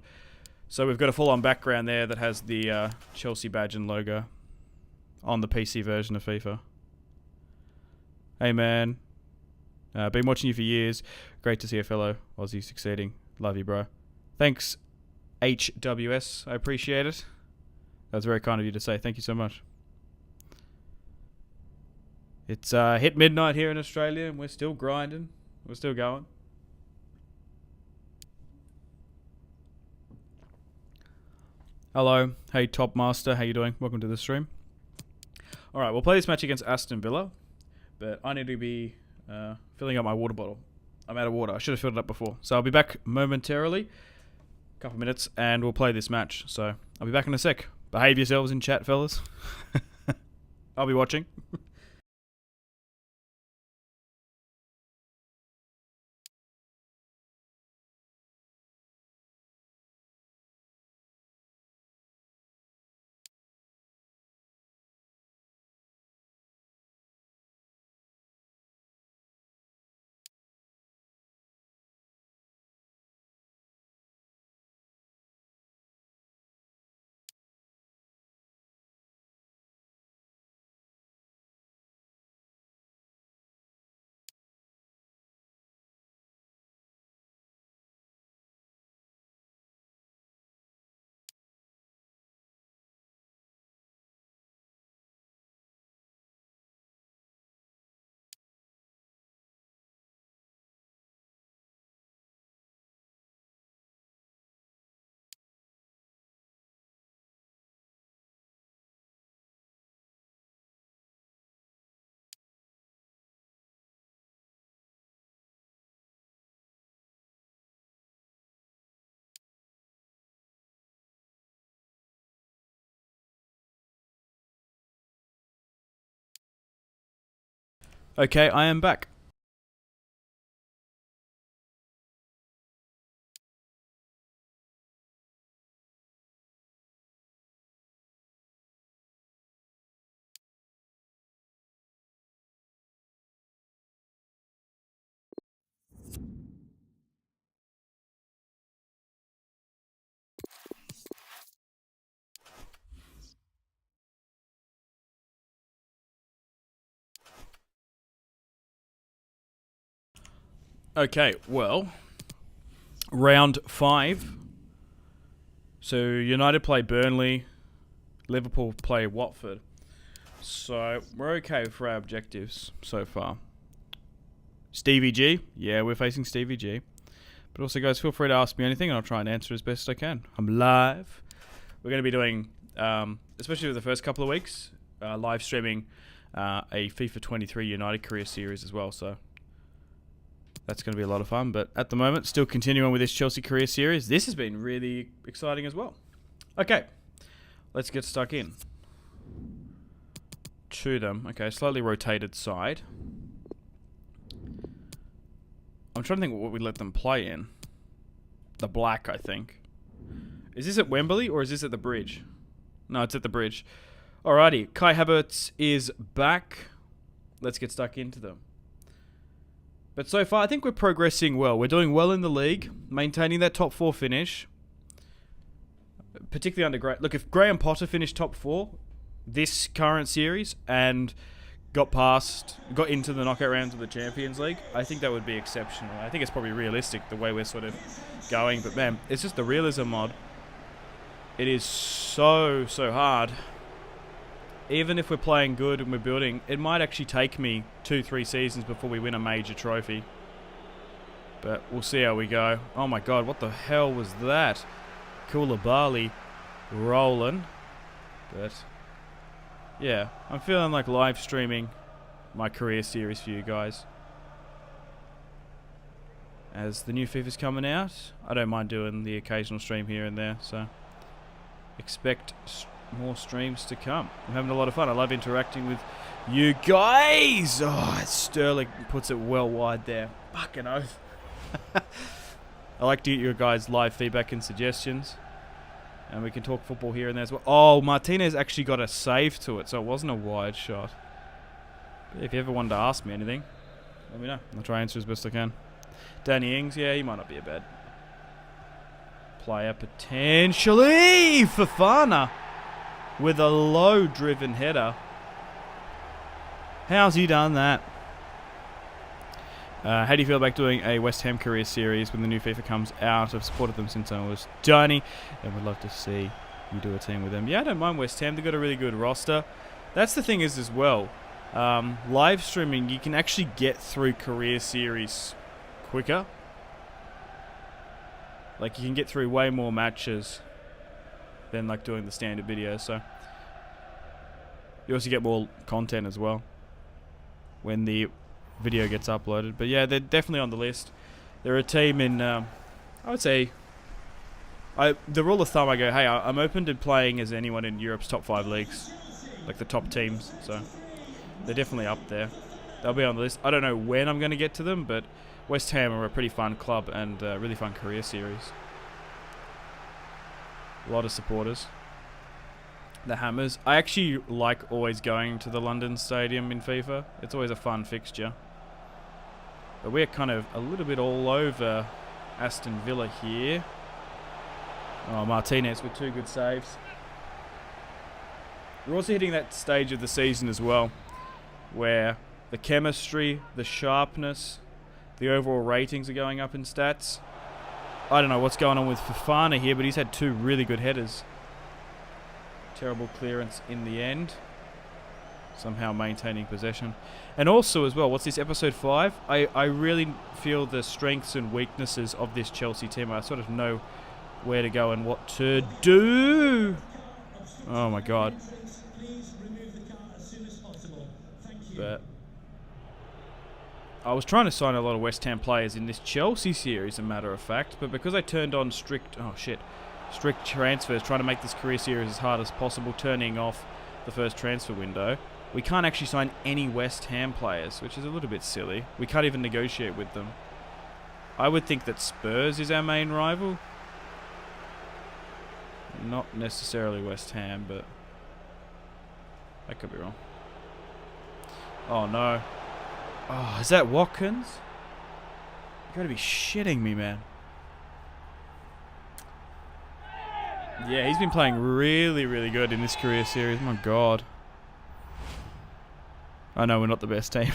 Speaker 1: So we've got a full-on background there that has the Chelsea badge and logo on the PC version of FIFA. Hey, man. Been watching you for years. Great to see a fellow Aussie succeeding. Love you, bro. Thanks, HWS. I appreciate it. That was very kind of you to say. Thank you so much. It's hit midnight here in Australia, and we're still grinding. We're still going. Hello. Hey, Top Master. How you doing? Welcome to the stream. All right, we'll play this match against Aston Villa, but I need to be filling up my water bottle. I'm out of water. I should have filled it up before. So I'll be back momentarily, a couple minutes, and we'll play this match. So I'll be back in a sec. Behave yourselves in chat, fellas. I'll be watching. Okay, I am back. Okay, well, round 5 So United play Burnley, Liverpool play Watford. So we're okay for our objectives so far. Stevie G, yeah, we're facing Stevie G. But also, guys, feel free to ask me anything, and I'll try and answer as best I can. I'm live. We're going to be doing, especially for the first couple of weeks, live streaming a FIFA 23 United career series as well. So that's going to be a lot of fun. But at the moment, still continuing with this Chelsea career series. This has been really exciting as well. Okay, let's get stuck in to them. Okay, slightly rotated side. I'm trying to think what we let them play in. The black, I think. Is this at Wembley or is this at the Bridge? No, it's at the Bridge. Alrighty, Kai Havertz is back. Let's get stuck into them. But so far, I think we're progressing well. We're doing well in the league, maintaining that top 4 finish. Particularly under look, if Graham Potter finished top 4 this current series and got into the knockout rounds of the Champions League, I think that would be exceptional. I think it's probably realistic the way we're sort of going. But man, it's just the realism mod. It is so hard. Even if we're playing good and we're building, it might actually take me 2-3 seasons before we win a major trophy. But we'll see how we go. Oh my god, what the hell was that? Koulibaly rolling. But yeah, I'm feeling like live streaming my career series for you guys. As the new FIFA's coming out, I don't mind doing the occasional stream here and there, so expect more streams to come. I'm having a lot of fun. I love interacting with you guys. Oh, Sterling puts it well wide there. Fucking oath. I like to get your guys' live feedback and suggestions. And we can talk football here and there as well. Oh, Martinez actually got a save to it, so it wasn't a wide shot. But if you ever wanted to ask me anything, let me know. I'll try and answer as best I can. Danny Ings, yeah, he might not be a bad player. Potentially Fofana with a low-driven header. How's he done that? How do you feel about doing a West Ham career series when the new FIFA comes out? I've supported them since I was tiny and would love to see you do a team with them. Yeah, I don't mind West Ham. They've got a really good roster. That's the thing is as well, live streaming, you can actually get through career series quicker. Like, you can get through way more matches than like doing the standard videos. So you also get more content as well when the video gets uploaded. But yeah, they're definitely on the list. They're a team in, I would say, the rule of thumb, I go, hey, I'm open to playing as anyone in Europe's top 5 leagues, like the top teams. So they're definitely up there. They'll be on the list. I don't know when I'm going to get to them, but West Ham are a pretty fun club and a really fun career series. A lot of supporters. The Hammers. I actually like always going to the London Stadium in FIFA. It's always a fun fixture. But we're kind of a little bit all over Aston Villa here. Oh, Martinez with 2 good saves. We're also hitting that stage of the season as well, where the chemistry, the sharpness, the overall ratings are going up in stats. I don't know what's going on with Fofana here, but he's had 2 really good headers. Terrible clearance in the end. Somehow maintaining possession. And also as well, what's this, episode 5? I really feel the strengths and weaknesses of this Chelsea team. I sort of know where to go and what to do. Oh my god. But I was trying to sign a lot of West Ham players in this Chelsea series, a matter of fact, but because I turned on strict transfers, trying to make this career series as hard as possible, turning off the first transfer window, we can't actually sign any West Ham players, which is a little bit silly. We can't even negotiate with them. I would think that Spurs is our main rival. Not necessarily West Ham, but I could be wrong. Oh no. Oh, is that Watkins? You gotta be shitting me, man. Yeah, he's been playing really, really good in this career series. My god. I know we're not the best team.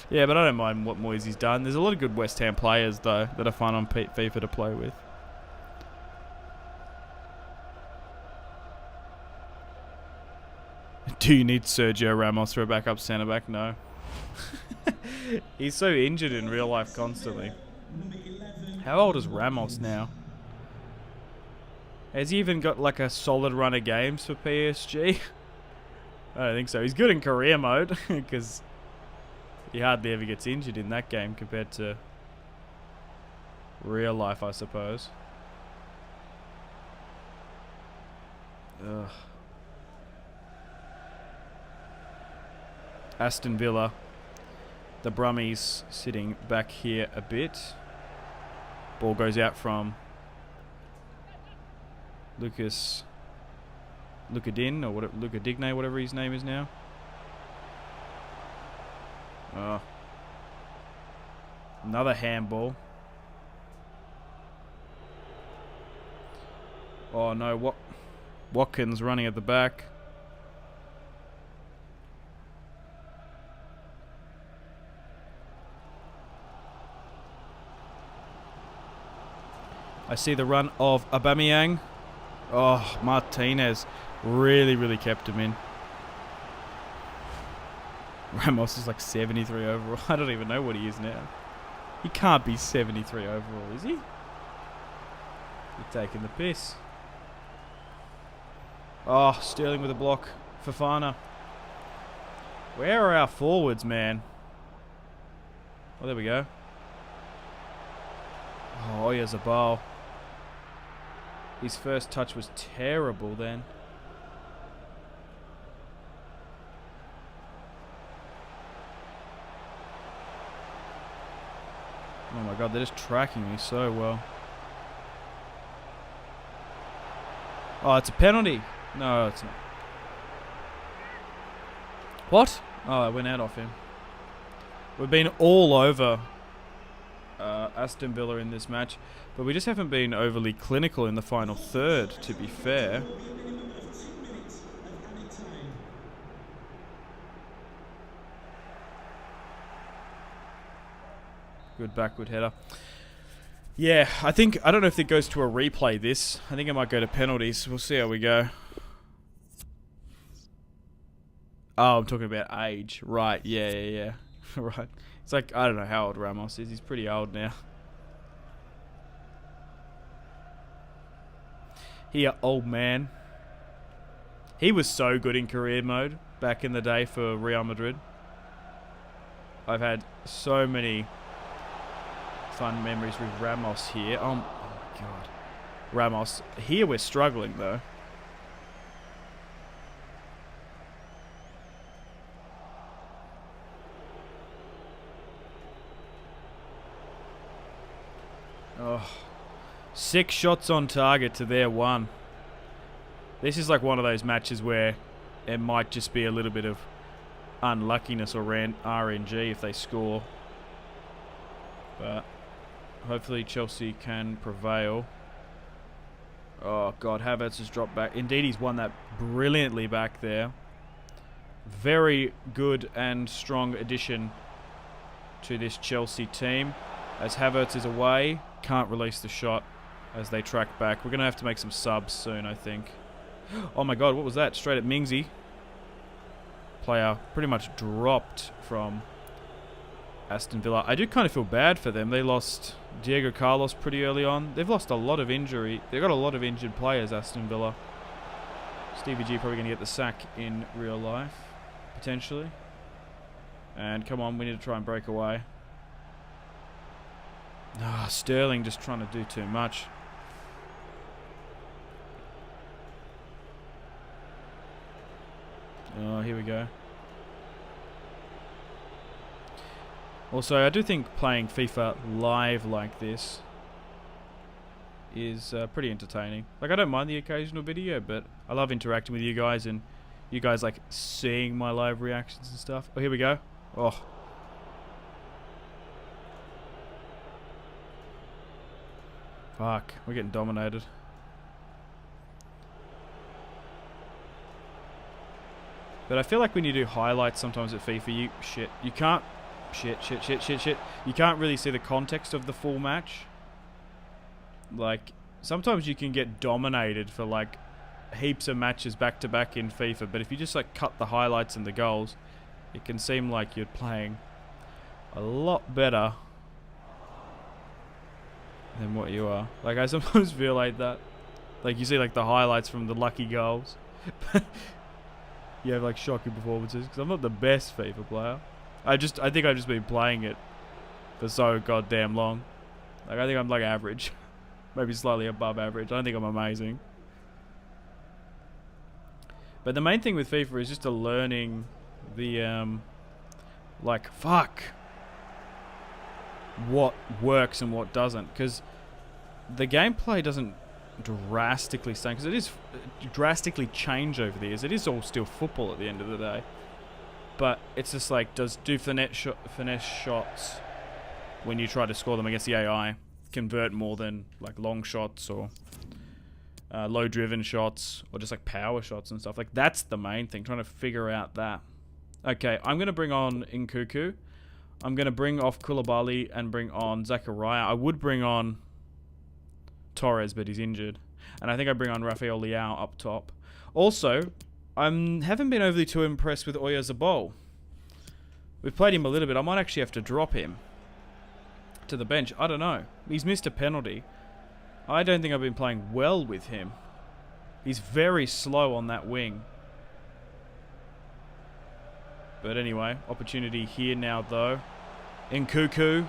Speaker 1: Yeah, but I don't mind what Moisey's done. There's a lot of good West Ham players, though, that are fun on FIFA to play with. Do you need Sergio Ramos for a backup centre back? No. He's so injured in real life constantly. How old is Ramos now? Has he even got like a solid run of games for PSG? I don't think so. He's good in career mode because he hardly ever gets injured in that game compared to real life, I suppose. Ugh. Aston Villa. The Brummies sitting back here a bit. Ball goes out from Lucadin, or whatever, Lucadigne, whatever his name is now. Oh. Another handball. Oh no, Watkins running at the back. I see the run of Aubameyang. Oh, Martinez really kept him in. Ramos is like 73 overall. I don't even know what he is now. He can't be 73 overall, is he? You're taking the piss. Oh, Sterling with a block. Fofana. Where are our forwards, man? Oh, there we go. Oh, here's a ball. His first touch was terrible then. Oh my god, they're just tracking me so well. Oh, it's a penalty. No, it's not. What? Oh, it went out off him. We've been all over Aston Villa in this match, but we just haven't been overly clinical in the final third, to be fair. Good backward header. Yeah, I don't know if it goes to a replay this. I think it might go to penalties. We'll see how we go. Oh, I'm talking about age. Right, yeah. Right. It's like, I don't know how old Ramos is. He's pretty old now. Here, old man. He was so good in career mode back in the day for Real Madrid. I've had so many fun memories with Ramos here. Oh my god. Ramos. Here we're struggling though. Oh, 6 shots on target to their 1. This is like one of those matches where it might just be a little bit of unluckiness or RNG if they score. But hopefully Chelsea can prevail. Oh god, Havertz has dropped back. Indeed, he's won that brilliantly back there. Very good and strong addition to this Chelsea team. As Havertz is away, can't release the shot as they track back. We're going to have to make some subs soon, I think. Oh my god, what was that? Straight at Mingsy. Player pretty much dropped from Aston Villa. I do kind of feel bad for them. They lost Diego Carlos pretty early on. They've lost a lot of injury. They've got a lot of injured players, Aston Villa. Stevie G probably going to get the sack in real life, potentially. And come on, we need to try and break away. Ah, Sterling just trying to do too much. Oh, here we go. Also, I do think playing FIFA live like this is pretty entertaining. Like, I don't mind the occasional video, but I love interacting with you guys and you guys like seeing my live reactions and stuff. Oh, here we go. Oh. Fuck, we're getting dominated. But I feel like when you do highlights sometimes at FIFA, you can't... Shit. You can't really see the context of the full match. Like, sometimes you can get dominated for like heaps of matches back to back in FIFA, but if you just like cut the highlights and the goals, it can seem like you're playing a lot better than what you are. Like, I sometimes feel like that. Like, you see like the highlights from the lucky goals. You have like shocking performances, because I'm not the best FIFA player. I think I've just been playing it for so goddamn long. Like, I think I'm like average. Maybe slightly above average. I don't think I'm amazing. But the main thing with FIFA is just learning the, like, fuck, what works and what doesn't. Because the gameplay doesn't drastically change, because it is drastically change over the years. It is all still football at the end of the day. But it's just like, do finesse shots when you try to score them against the AI convert more than like long shots or low driven shots or just like power shots and stuff. Like, that's the main thing, trying to figure out that. Okay, I'm going to bring on Nkuku. I'm going to bring off Koulibaly and bring on Zachariah. I would bring on Torres, but he's injured. And I think I bring on Rafael Leao up top. Also, I haven't been overly too impressed with Oyarzabal. We've played him a little bit. I might actually have to drop him to the bench. I don't know. He's missed a penalty. I don't think I've been playing well with him. He's very slow on that wing. But anyway, opportunity here now though. Nkuku.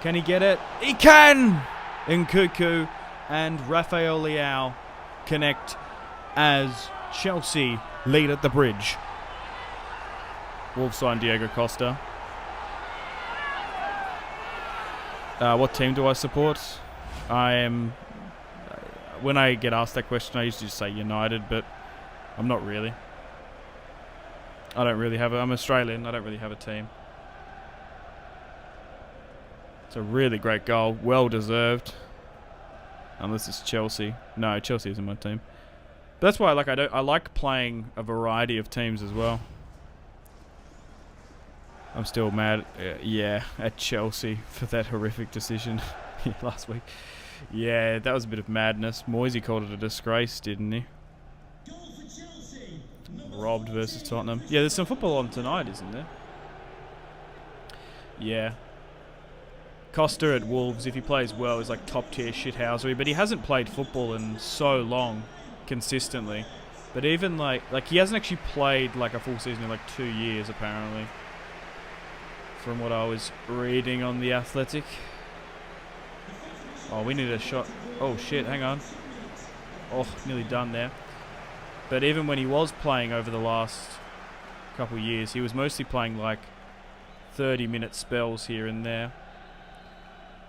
Speaker 1: Can he get it? He can! Nkuku and Rafael Leao connect as Chelsea lead at the bridge. Wolves sign Diego Costa. What team do I support? When I get asked that question, I usually just say United, but I'm not really. I'm Australian, I don't really have a team. It's a really great goal, well deserved. Unless it's Chelsea. No, Chelsea isn't my team. But that's why I like playing a variety of teams as well. I'm still mad, at Chelsea for that horrific decision last week. Yeah, that was a bit of madness. Moisey called it a disgrace, didn't he? Robbed versus Tottenham. Yeah, there's some football on tonight, isn't there? Yeah. Costa at Wolves, if he plays well, is like top tier shithousery, but he hasn't played football in so long, consistently. But even like he hasn't actually played like a full season in like 2 years, apparently. From what I was reading on The Athletic. Oh, we need a shot. Oh shit, hang on. Oh, nearly done there. But even when he was playing over the last couple of years, he was mostly playing like 30-minute spells here and there.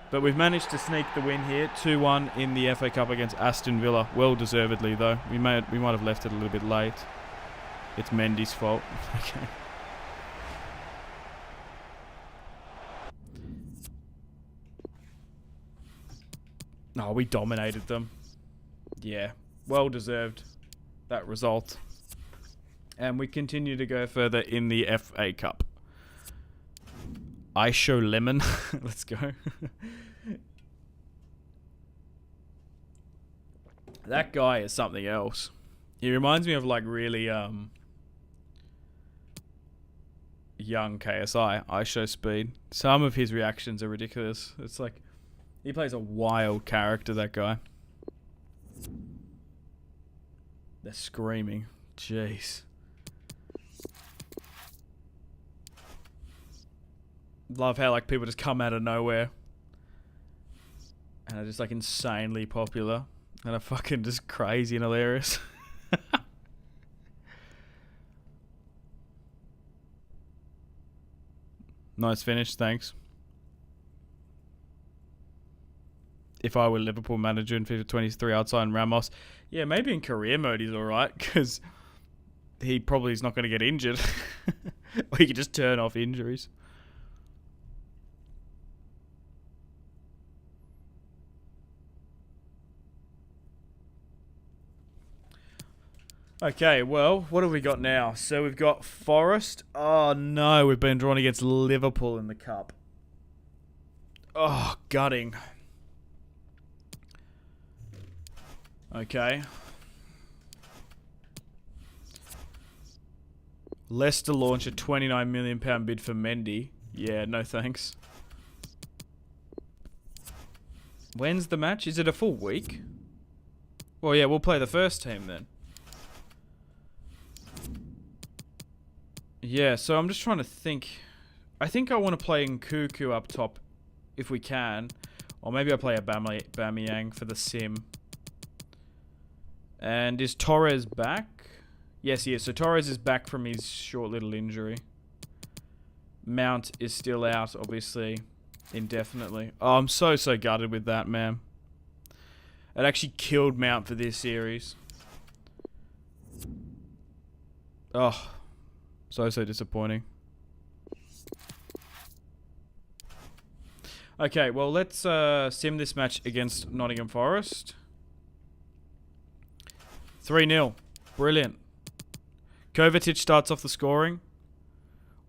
Speaker 1: But we've managed to sneak the win here, 2-1 in the FA Cup against Aston Villa. Well deservedly though. We might have left it a little bit late. It's Mendy's fault. Okay. No, we dominated them. Yeah, well deserved that result. And we continue to go further in the FA Cup. I show lemon. Let's go. That guy is something else. He reminds me of like really young KSI. I show speed. Some of his reactions are ridiculous. It's like he plays a wild character, that guy. They're screaming. Jeez. Love how like people just come out of nowhere and are just like insanely popular and are fucking just crazy and hilarious. Nice finish, thanks. If I were Liverpool manager in FIFA 23, I'd sign Ramos. Yeah, maybe in career mode he's alright, because he probably is not going to get injured. Or he could just turn off injuries. Okay, well, what have we got now? So we've got Forest. Oh no, we've been drawn against Liverpool in the cup. Oh, gutting. Okay. Leicester launch a £29 million bid for Mendy. Yeah, no thanks. When's the match? Is it a full week? Well, yeah, we'll play the first team then. Yeah, so I'm just trying to think. I think I want to play Nkuku up top if we can. Or maybe I play Aubameyang for the sim. And is Torres back? Yes, he is. So Torres is back from his short little injury. Mount is still out, obviously, indefinitely. Oh, I'm so gutted with that, man. It actually killed Mount for this series. Oh, so disappointing. Okay, well, let's sim this match against Nottingham Forest. 3-0. Brilliant. Kovacic starts off the scoring.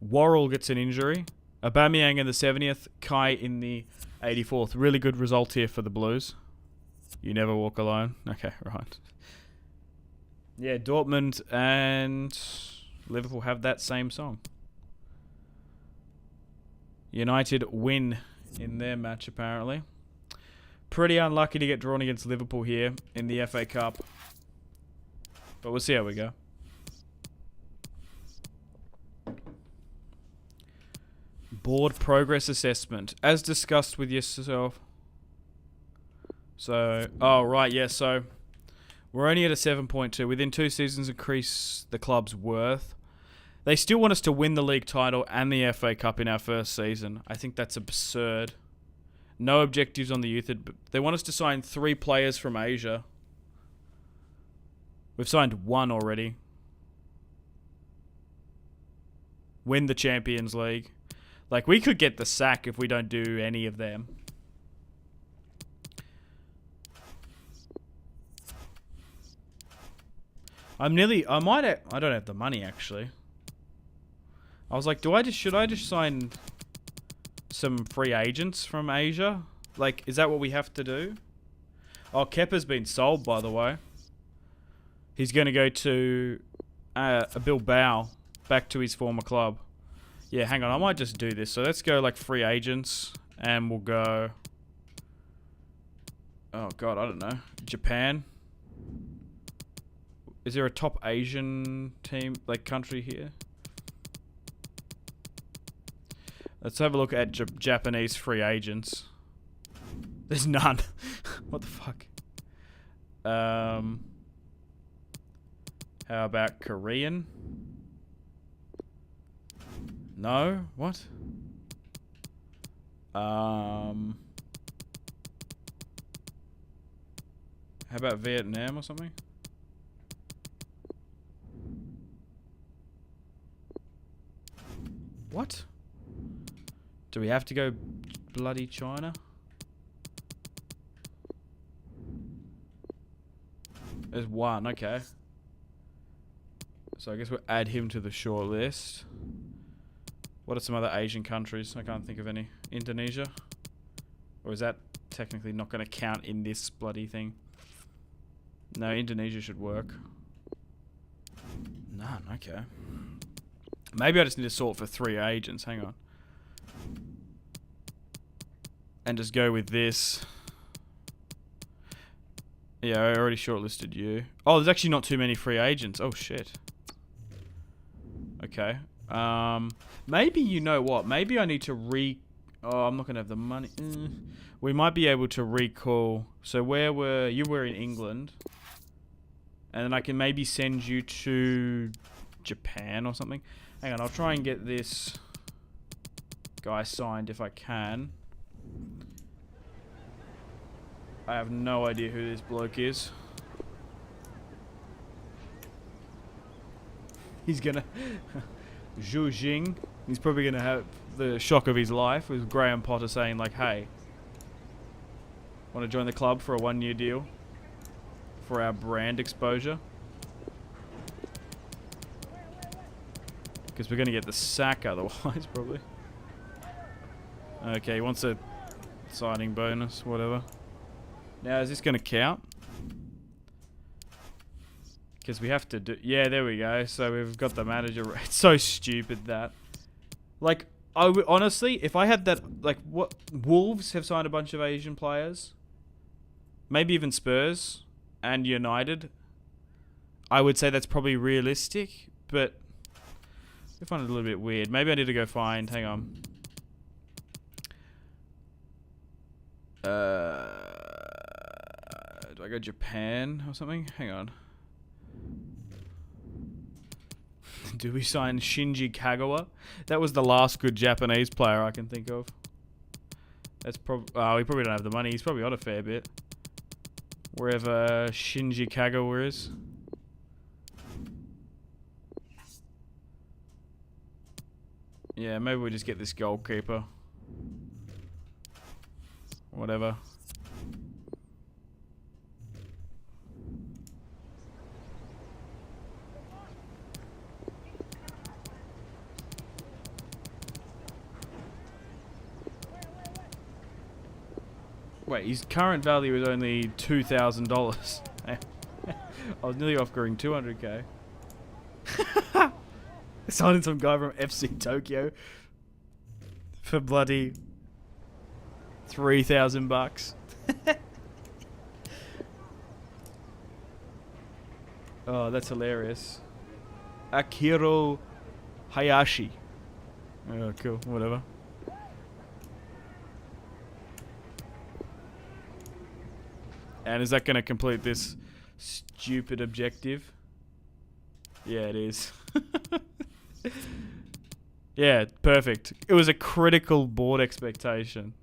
Speaker 1: Worrell gets an injury. Aubameyang in the 70th. Kai in the 84th. Really good result here for the Blues. You never walk alone. Okay, right. Yeah, Dortmund and Liverpool have that same song. United win in their match, apparently. Pretty unlucky to get drawn against Liverpool here in the FA Cup. But we'll see how we go. Board progress assessment. As discussed with yourself. So, oh, right, yeah, so we're only at a 7.2. Within 2 seasons, increase the club's worth. They still want us to win the league title and the FA Cup in our first season. I think that's absurd. No objectives on the youth. They want us to sign 3 players from Asia. We've signed 1 already. Win the Champions League. Like, we could get the sack if we don't do any of them. I don't have the money, actually. I was like, should I just sign some free agents from Asia? Like, is that what we have to do? Oh, Kepa's been sold, by the way. He's going to go to Bilbao, back to his former club. Yeah, hang on, I might just do this. So let's go like free agents, and we'll go... Oh, God, I don't know. Japan. Is there a top Asian team, like country here? Let's have a look at Japanese free agents. There's none. What the fuck? How about Korean? No? What? How about Vietnam or something? What? Do we have to go bloody China? There's 1, okay. So I guess we'll add him to the short list. What are some other Asian countries? I can't think of any. Indonesia? Or is that technically not going to count in this bloody thing? No, Indonesia should work. None, okay. Maybe I just need to sort for 3 agents. Hang on. And just go with this. Yeah, I already shortlisted you. Oh, there's actually not too many free agents. Oh, shit. Okay. Maybe, you know what? Maybe I need to Oh, I'm not going to have the money. We might be able to recall... So you were in England. And then I can maybe send you to Japan or something. Hang on, I'll try and get this guy signed if I can. I have no idea who this bloke is. He's gonna... Zhu Jing. He's probably gonna have the shock of his life with Graham Potter saying like, hey, want to join the club for a 1-year deal? For our brand exposure? Because we're going to get the sack otherwise, probably. Okay, he wants a signing bonus, whatever. Now, is this going to count? Because we have to do... Yeah, there we go. So we've got the manager... It's so stupid that... Like, I would... Honestly, if I had that... Like, what... Wolves have signed a bunch of Asian players. Maybe even Spurs and United. I would say that's probably realistic, but... I find it a little bit weird. Maybe I need to go find... Hang on. Do I go Japan or something? Hang on. Do we sign Shinji Kagawa? That was the last good Japanese player I can think of. That's probably... Oh, he probably don't have the money. He's probably on a fair bit. Wherever Shinji Kagawa is. Yeah, maybe we just get this goalkeeper. Whatever. Wait, his current value is only $2,000. I was nearly offering 200k. Signing some guy from FC Tokyo for bloody $3,000. Oh, that's hilarious. Akiro Hayashi. Oh, cool. Whatever. And is that going to complete this stupid objective? Yeah, it is. Yeah, perfect. It was a critical board expectation.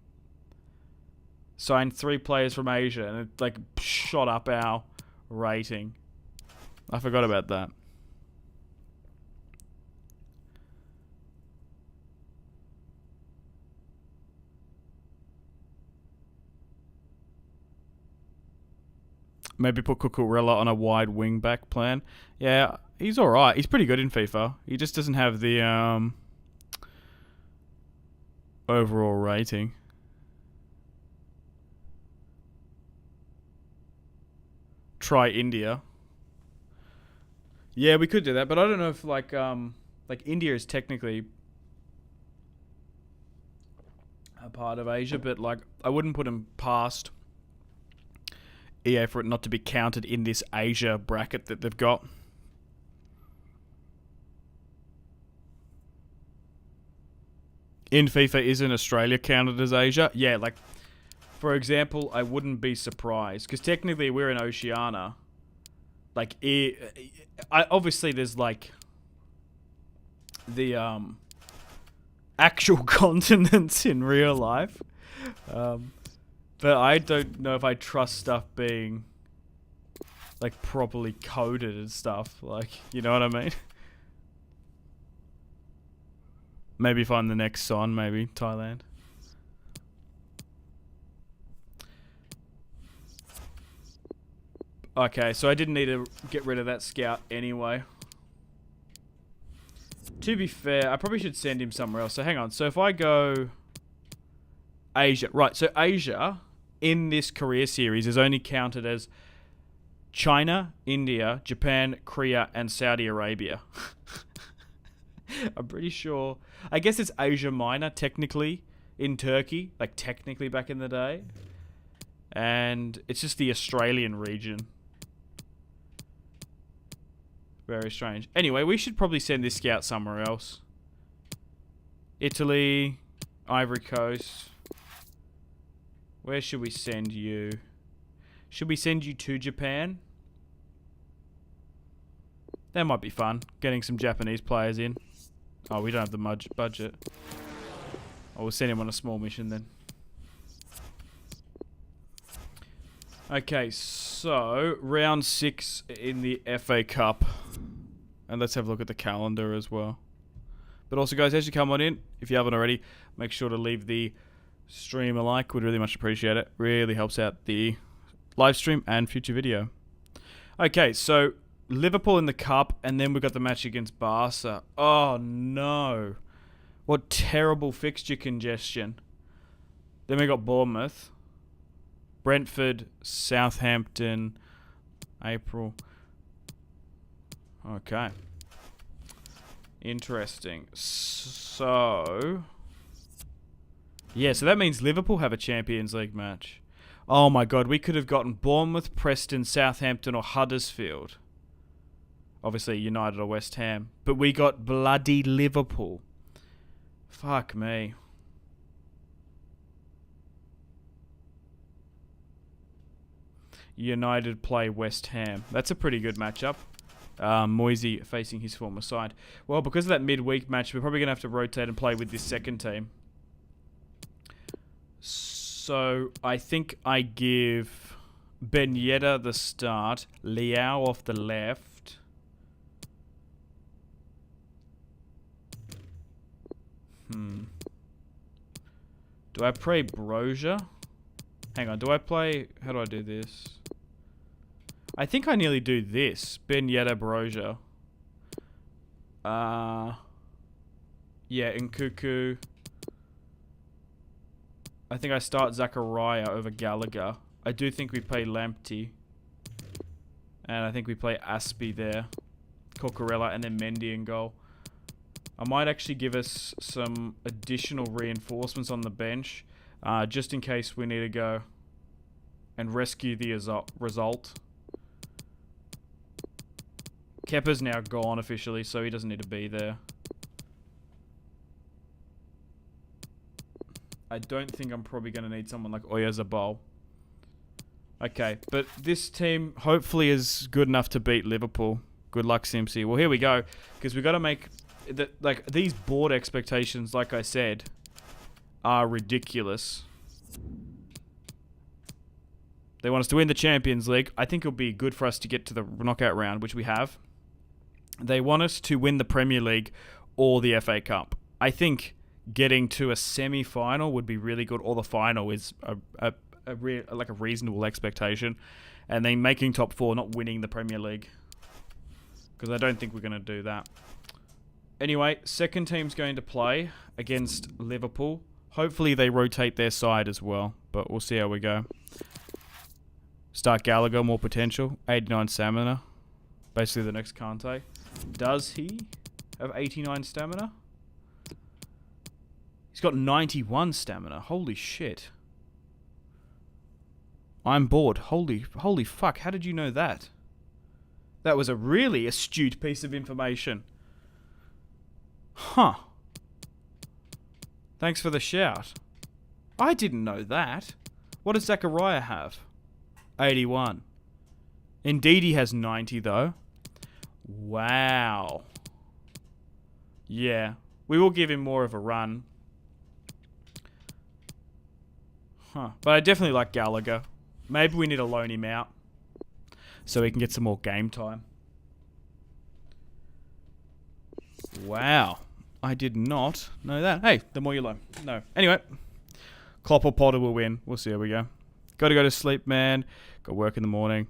Speaker 1: Signed 3 players from Asia, and it like shot up our rating. I forgot about that. Maybe put Cucurella on a wide wing back plan. Yeah, he's alright. He's pretty good in FIFA. He just doesn't have the overall rating. Try India. Yeah, we could do that, but I don't know if like India is technically a part of Asia, but like I wouldn't put him past EA for it not to be counted in this Asia bracket that they've got. In FIFA, isn't Australia counted as Asia? Yeah, like, for example, I wouldn't be surprised. Because technically we're in Oceania. Like, obviously there's like the actual continents in real life. But I don't know if I trust stuff being like properly coded and stuff. Like, you know what I mean? Maybe find the next Son, maybe Thailand. Okay, so I didn't need to get rid of that scout anyway. To be fair, I probably should send him somewhere else. So hang on. So if I go Asia, right? So Asia in this career series is only counted as China, India, Japan, Korea, and Saudi Arabia. I'm pretty sure. I guess it's Asia Minor, technically, in Turkey. Like, technically back in the day. And it's just the Australian region. Very strange. Anyway, we should probably send this scout somewhere else. Italy, Ivory Coast. Where should we send you? Should we send you to Japan? That might be fun. Getting some Japanese players in. Oh, we don't have the budget. Oh, we'll send him on a small mission then. Okay, so round 6 in the FA Cup. And let's have a look at the calendar as well. But also, guys, as you come on in, if you haven't already, make sure to leave the stream a like. Would really much appreciate it. Really helps out the live stream and future video. Okay, so Liverpool in the Cup, and then we've got the match against Barca. Oh, no. What terrible fixture congestion. Then we got Bournemouth, Brentford, Southampton, April. Okay. Interesting. So... yeah, so that means Liverpool have a Champions League match. Oh my god, we could have gotten Bournemouth, Preston, Southampton or Huddersfield. Obviously United or West Ham. But we got bloody Liverpool. Fuck me. United play West Ham. That's a pretty good matchup. Moisey facing his former side. Well, because of that midweek match, we're probably going to have to rotate and play with this second team. So, I think I give Ben Yedder the start. Liao off the left. Do I play Brozier? Hang on, do I play... how do I do this? I think I nearly do this. Ben Yedder, Brozier. Yeah, Nkuku. I think I start Zachariah over Gallagher. I do think we play Lamptey. And I think we play Aspie there. Cucurella and then Mendy in goal. I might actually give us some additional reinforcements on the bench. Just in case we need to go and rescue the result. Kepa's now gone officially, so he doesn't need to be there. I don't think I'm probably going to need someone like Oyarzabal. Okay, but this team hopefully is good enough to beat Liverpool. Good luck, Simpsy. Well, here we go, because we've got to make... like, these board expectations, like I said, are ridiculous. They want us to win the Champions League. I think it'll be good for us to get to the knockout round, which we have. They want us to win the Premier League or the FA Cup. I think getting to a semi-final would be really good, or the final is a reasonable expectation. And then making top four, not winning the Premier League. Because I don't think we're going to do that. Anyway, second team's going to play against Liverpool. Hopefully they rotate their side as well, but we'll see how we go. Start Gallagher, more potential. 89 stamina. Basically the next Kante. Does he have 89 stamina? He's got 91 stamina. Holy shit. I'm bored. Holy fuck. How did you know that? That was a really astute piece of information. Huh. Thanks for the shout. I didn't know that. What does Zachariah have? 81. Indeed he has 90 though. Wow. Yeah. We will give him more of a run. Huh. But I definitely like Gallagher. Maybe we need to loan him out so he can get some more game time. Wow. I did not know that. Hey, the more you learn. No. Anyway. Klopp or Potter will win. We'll see how we go. Got to go to sleep, man. Got work in the morning.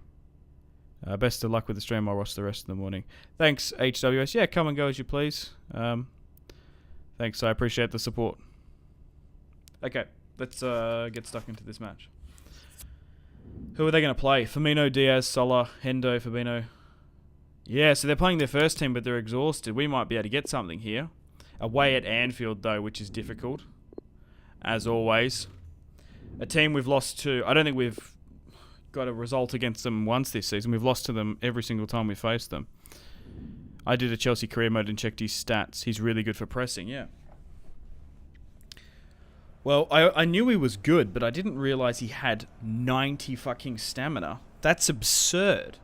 Speaker 1: Best of luck with the stream. I'll watch the rest of the morning. Thanks, HWS. Yeah, come and go as you please. Thanks. I appreciate the support. Okay. Let's get stuck into this match. Who are they going to play? Firmino, Diaz, Salah, Hendo, Fabinho. Yeah, so they're playing their first team, but they're exhausted. We might be able to get something here. Away at Anfield, though, which is difficult. As always. A team we've lost to... I don't think we've got a result against them once this season. We've lost to them every single time we faced them. I did a Chelsea career mode and checked his stats. He's really good for pressing, yeah. Well, I knew he was good, but I didn't realise he had 90 fucking stamina. That's absurd.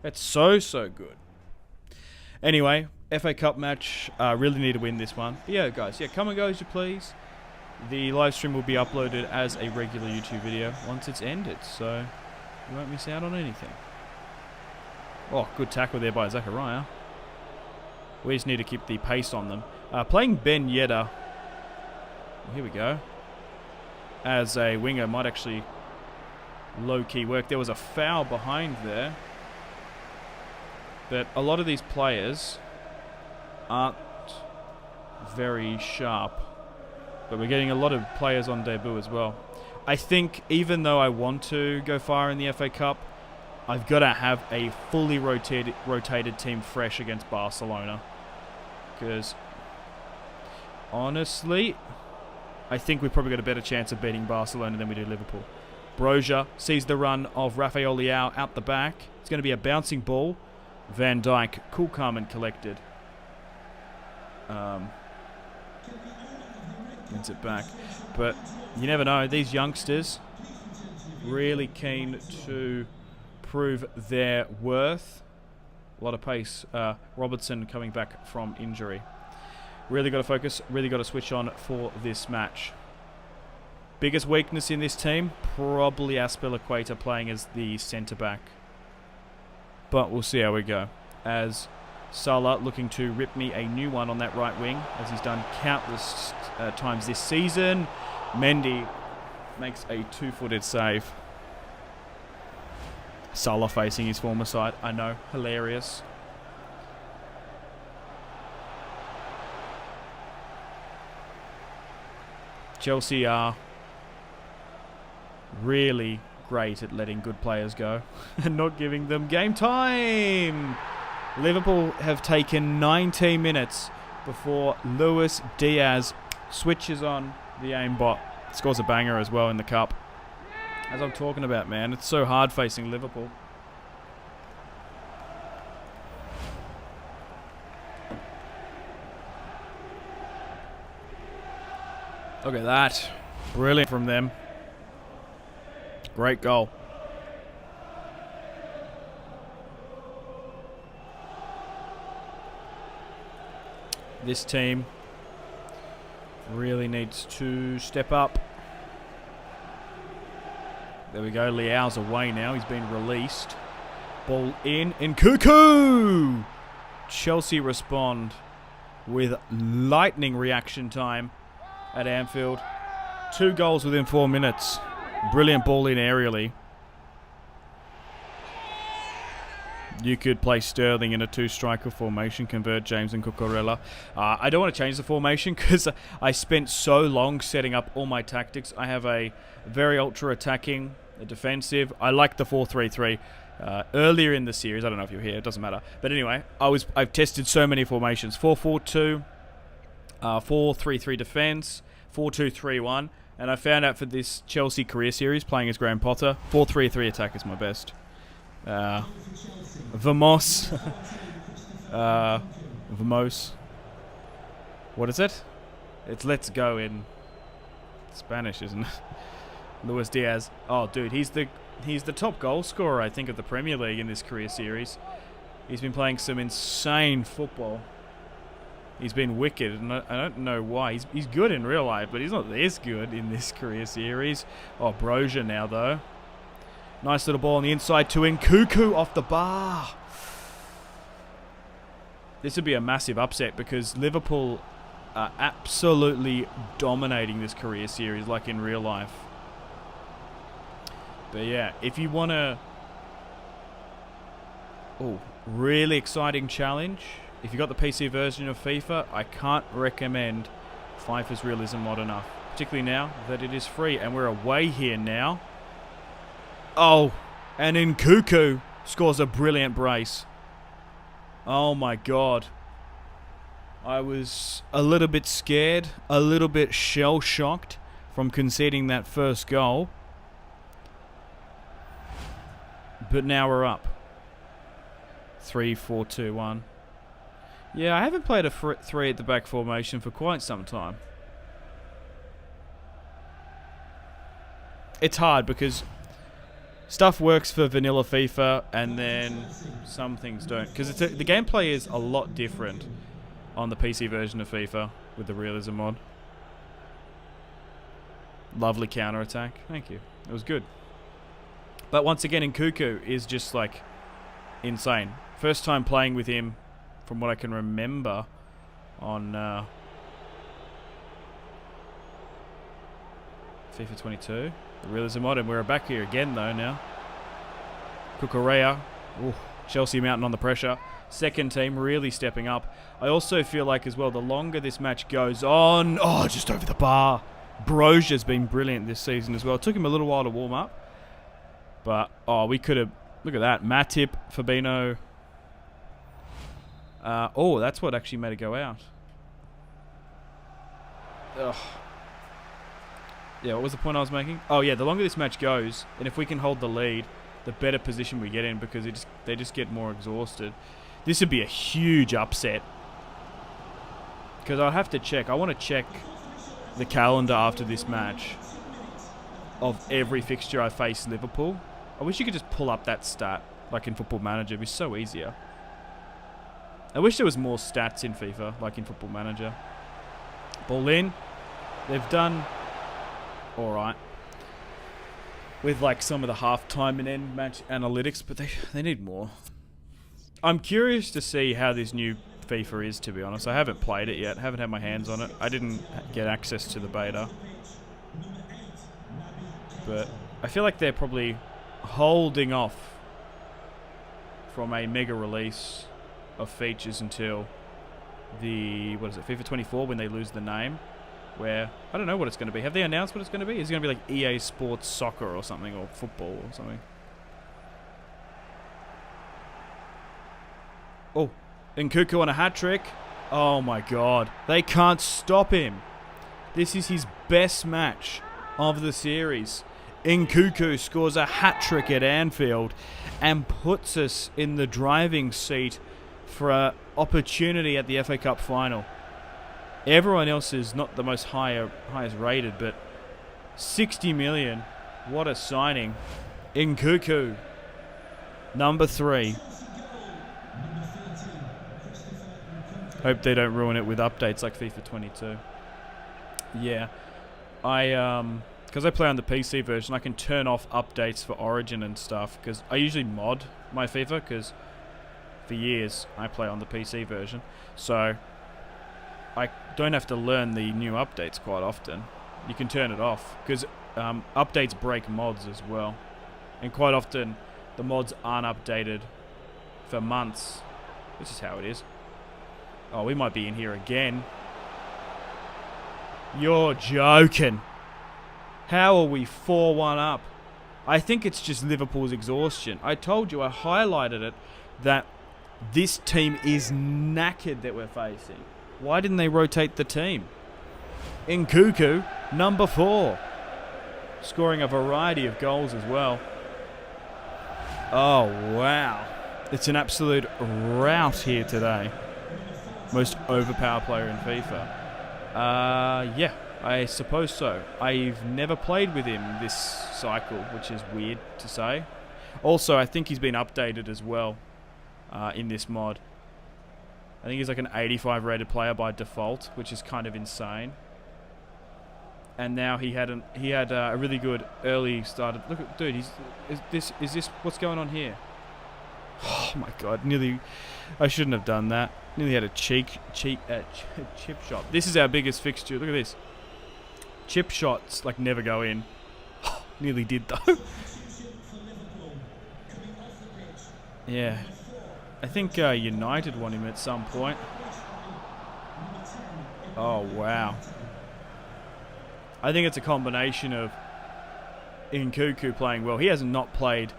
Speaker 1: That's so good. Anyway, FA Cup match. Really need to win this one. But yeah, guys. Yeah, come and go as you please. The live stream will be uploaded as a regular YouTube video once it's ended, so you won't miss out on anything. Oh, good tackle there by Zachariah. We just need to keep the pace on them. Playing Ben Yedder. Here we go. As a winger might actually low-key work. There was a foul behind there. But a lot of these players aren't very sharp. But we're getting a lot of players on debut as well. I think even though I want to go far in the FA Cup, I've got to have a fully rotated team fresh against Barcelona. Because, honestly, I think we've probably got a better chance of beating Barcelona than we do Liverpool. Broja sees the run of Rafael Leao out the back. It's going to be a bouncing ball. Van Dijk, cool, calm and collected. Wins it back. But you never know. These youngsters really keen to prove their worth. A lot of pace. Robertson coming back from injury. Really got to focus. Really got to switch on for this match. Biggest weakness in this team? Probably Azpilicueta playing as the centre-back. But we'll see how we go. As Salah looking to rip me a new one on that right wing, as he's done countless times this season. Mendy makes a two-footed save. Salah facing his former side. I know, hilarious. Chelsea are really great at letting good players go and not giving them game time. Liverpool have taken 19 minutes before Luis Diaz switches on the aimbot. Scores a banger as well in the cup. As I'm talking about, man, it's so hard facing Liverpool. Look at that. Brilliant from them. Great goal. This team really needs to step up. There we go. Leao's away now. He's been released. Ball in. Nkunku! Chelsea respond with lightning reaction time at Anfield. 2 goals within 4 minutes. Brilliant ball in aerially. You could play Sterling in a 2-striker formation, convert James and Cucurella. I don't want to change the formation because I spent so long setting up all my tactics. I have a very ultra-attacking, defensive. I like the 4-3-3. Earlier in the series, I don't know if you're here, it doesn't matter. But anyway, I've tested so many formations. 4-4-2, 4-3-3 defense, 4-2-3-1. And I found out for this Chelsea career series, playing as Graham Potter, 4-3-3 attack is my best. Vamos. Vamos. What is it? It's let's go in Spanish, isn't it? Luis Diaz. Oh, dude, he's the top goal scorer, I think, of the Premier League in this career series. He's been playing some insane football. He's been wicked, and I don't know why. He's good in real life, but he's not this good in this career series. Oh, Broja now, though. Nice little ball on the inside to Nkunku off the bar. This would be a massive upset because Liverpool are absolutely dominating this career series like in real life. But yeah, if you want to... Oh, really exciting challenge. If you got the PC version of FIFA, I can't recommend FIFA's Realism mod enough. Particularly now that it is free and we're away here now. Oh, and Nkunku scores a brilliant brace. Oh my god. I was a little bit scared, a little bit shell-shocked from conceding that first goal. But now we're up. 3-4-2-1. Yeah, I haven't played a 3 at the back formation for quite some time. It's hard because stuff works for vanilla FIFA and then some things don't. Because the gameplay is a lot different on the PC version of FIFA with the realism mod. Lovely counter-attack. Thank you. It was good. But once again, Nkunku is just like insane. First time playing with him from what I can remember on FIFA 22. The realism mod, and we're back here again though now. Cucurella. Ooh, Chelsea mounting on the pressure. Second team really stepping up. I also feel like as well, the longer this match goes on... Oh, just over the bar. Broja's been brilliant this season as well. It took him a little while to warm up. But, oh, we could have Look at that. Matip, Fabinho. Oh, that's what actually made it go out. Ugh. Yeah, what was the point I was making? Oh, yeah, the longer this match goes, and if we can hold the lead, the better position we get in, because they just get more exhausted. This would be a huge upset. Because I'll have to check. I want to check the calendar after this match of every fixture I face Liverpool. I wish you could just pull up that stat, like in Football Manager. It'd be so easier. I wish there was more stats in FIFA, like in Football Manager. Ball in. They've done alright with like some of the half-time and end match analytics, but they need more. I'm curious to see how this new FIFA is, to be honest. I haven't played it yet. Haven't had my hands on it. I didn't get access to the beta. But I feel like they're probably holding off from a mega release of features until the, what is it, FIFA 24, when they lose the name, where I don't know what it's going to be. Have they announced what it's going to be? Is it going to be like EA Sports Soccer or something, or football or something? Oh, Nkunku on a hat-trick. Oh my god. They can't stop him. This is his best match of the series. Nkunku scores a hat-trick at Anfield and puts us in the driving seat for an opportunity at the FA Cup final. Everyone else is not the most highest rated, but 60 million. What a signing. Nkunku, number 3. Hope they don't ruin it with updates like FIFA 22. Yeah. Because I play on the PC version, I can turn off updates for Origin and stuff, because I usually mod my FIFA, because for years I play on the PC version. So I don't have to learn the new updates quite often. You can turn it off, because updates break mods as well. And quite often the mods aren't updated for months. This is how it is. Oh, we might be in here again. You're joking. How are we 4-1 up? I think it's just Liverpool's exhaustion. I told you, I highlighted it, that this team is knackered that we're facing. Why didn't they rotate the team? Nkunku, number 4. Scoring a variety of goals as well. Oh, wow. It's an absolute rout here today. Most overpowered player in FIFA. Yeah, I suppose so. I've never played with him this cycle, which is weird to say. Also, I think he's been updated as well in this mod. I think he's like an 85 rated player by default, which is kind of insane. And now he had a really good early start. Look at, dude, is this what's going on here? Oh my god, nearly, I shouldn't have done that. Nearly had a chip shot. This is our biggest fixture. Look at this. Chip shots like never go in. Nearly did though. Yeah. I think United won him at some point. Oh wow. I think it's a combination of Nkunku playing well. He has not played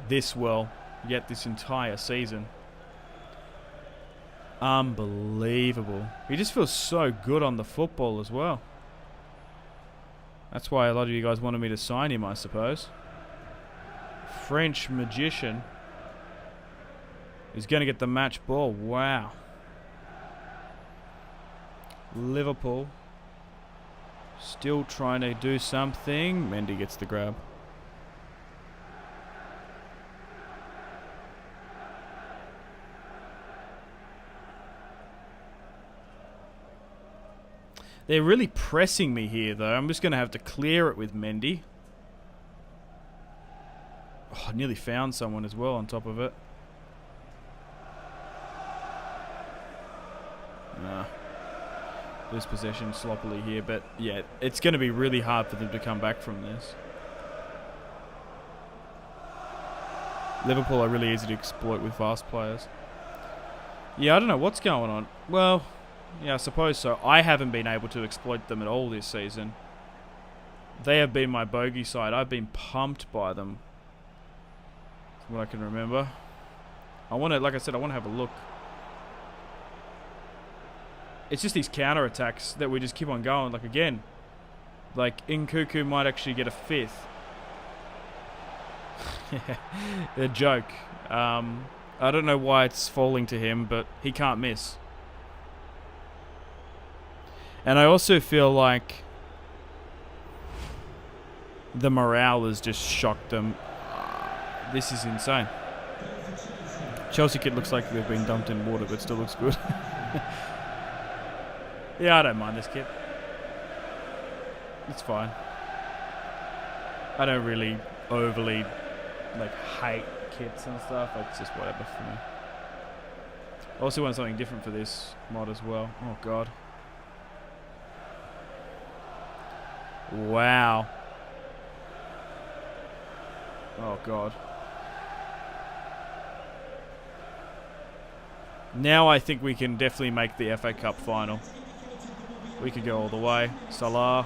Speaker 1: this well yet this entire season. Unbelievable. He just feels so good on the football as well. That's why a lot of you guys wanted me to sign him, I suppose. French magician is going to get the match ball. Wow. Liverpool still trying to do something. Mendy gets the grab. They're really pressing me here, though. I'm just going to have to clear it with Mendy. Oh, I nearly found someone as well on top of it. Nah. Lose possession sloppily here, but yeah, it's going to be really hard for them to come back from this. Liverpool are really easy to exploit with fast players. Yeah, I don't know what's going on. Well, yeah, I suppose so. I haven't been able to exploit them at all this season. They have been my bogey side. I've been pumped by them from what I can remember. Like I said, I want to have a look. It's just these counter-attacks that we just keep on going. Like, again, like, Nkuku might actually get a 5th. Yeah, a joke. I don't know why it's falling to him, but he can't miss. And I also feel like the morale has just shocked them. This is insane. Chelsea kit looks like they've been dumped in water, but still looks good. Yeah, I don't mind this kit. It's fine. I don't really overly hate kits and stuff. It's just whatever for me. I also want something different for this mod as well. Oh god. Wow. Oh god. Now I think we can definitely make the FA Cup final. We could go all the way. Salah.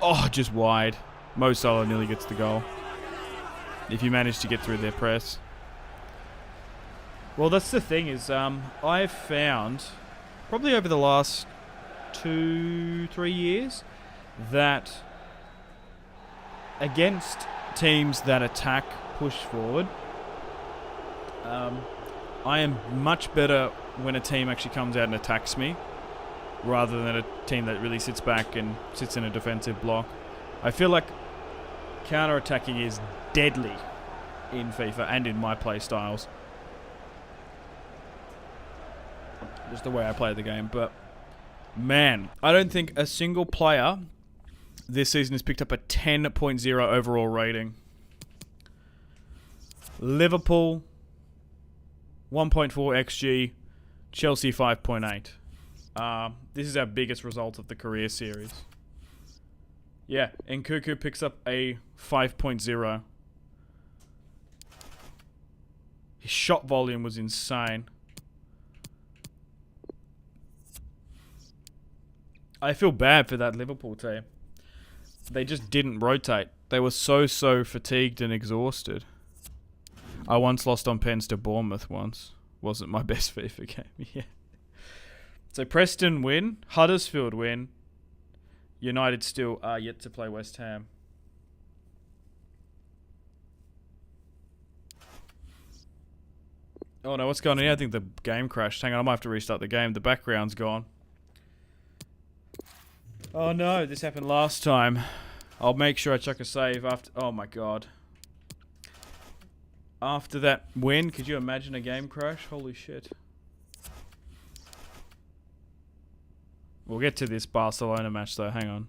Speaker 1: Oh, just wide. Mo Salah nearly gets the goal. If you manage to get through their press. Well, that's the thing is, I've found, probably over the last 2-3 years, that against teams that attack, push forward, I am much better when a team actually comes out and attacks me, rather than a team that really sits back and sits in a defensive block. I feel like counter-attacking is deadly in FIFA and in my play styles. Just the way I play the game. But, man, I don't think a single player this season has picked up a 10.0 overall rating. Liverpool, 1.4 XG. Chelsea, 5.8. This is our biggest result of the career series. Yeah, Nkuku picks up a 5.0. His shot volume was insane. I feel bad for that Liverpool team. They just didn't rotate. They were so fatigued and exhausted. I once lost on pens to Bournemouth once. Wasn't my best FIFA game, yeah. So Preston win, Huddersfield win, United still are yet to play West Ham. Oh no, what's going on here? I think the game crashed. Hang on, I might have to restart the game. The background's gone. Oh no, this happened last time. I'll make sure I chuck a save after... Oh my god. After that win, could you imagine a game crash? Holy shit. We'll get to this Barcelona match though, hang on.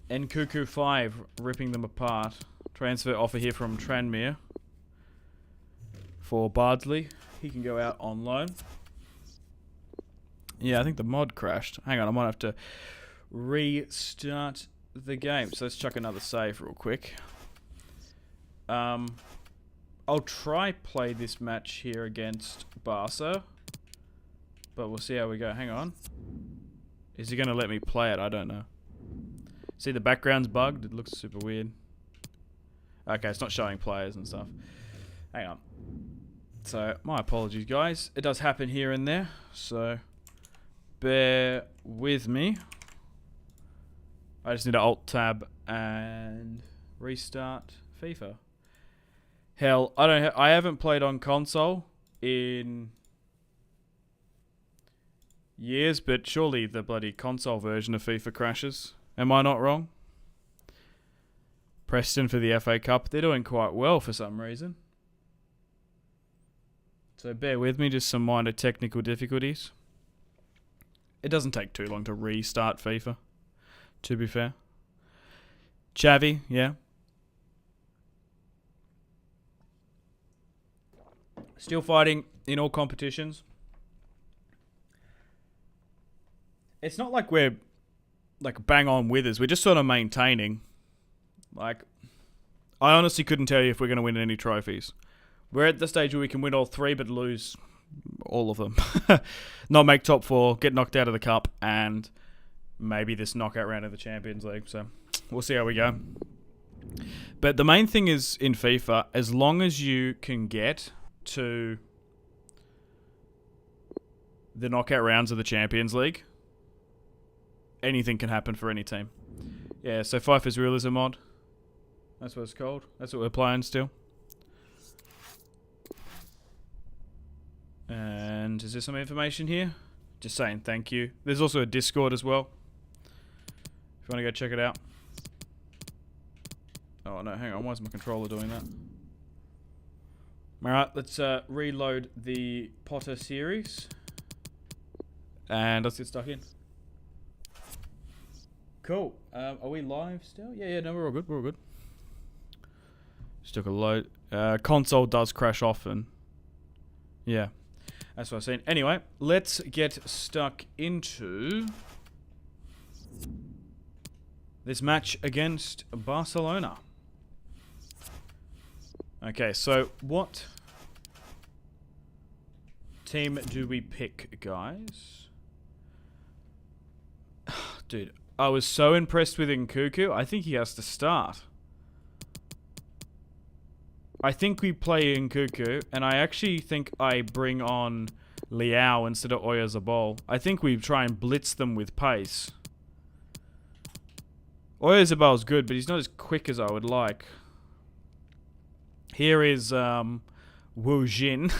Speaker 1: Nkuku 5, ripping them apart. Transfer offer here from Tranmere for Bardsley. He can go out on loan. Yeah, I think the mod crashed. Hang on, I might have to restart the game. So let's chuck another save real quick. I'll try play this match here against Barca. But we'll see how we go. Hang on. Is he going to let me play it? I don't know. See, the background's bugged. It looks super weird. Okay, it's not showing players and stuff. Hang on. So, my apologies, guys. It does happen here and there. So, bear with me. I just need to Alt-Tab and restart FIFA. Hell, I haven't played on console in... years, but surely the bloody console version of FIFA crashes. Am I not wrong? Preston for the FA Cup. They're doing quite well for some reason. So bear with me, just some minor technical difficulties. It doesn't take too long to restart FIFA, to be fair. Xavi, yeah. Still fighting in all competitions. It's not like we're bang on withers. We're just sort of maintaining. Like, I honestly couldn't tell you if we're going to win any trophies. We're at the stage where we can win all 3 but lose all of them. Not make top 4, get knocked out of the cup, and maybe this knockout round of the Champions League. So we'll see how we go. But the main thing is in FIFA, as long as you can get to the knockout rounds of the Champions League, anything can happen for any team. Yeah, so FIFA's Realism mod. That's what it's called. That's what we're playing still. And is there some information here? Just saying thank you. There's also a Discord as well, if you want to go check it out. Oh no, hang on. Why is my controller doing that? Alright, let's reload the Potter series. And let's get stuck in. Cool. Are we live still? Yeah, no, we're all good. We're all good. Just took a load. Console does crash often. Yeah, that's what I've seen. Anyway, let's get stuck into this match against Barcelona. Okay, so what team do we pick, guys? Dude, I was so impressed with Nkunku. I think he has to start. I think we play Nkunku, and I actually think I bring on Leao instead of Oyarzabal. I think we try and blitz them with pace. Oyarzabal's good, but he's not as quick as I would like. Here is Wu Jin,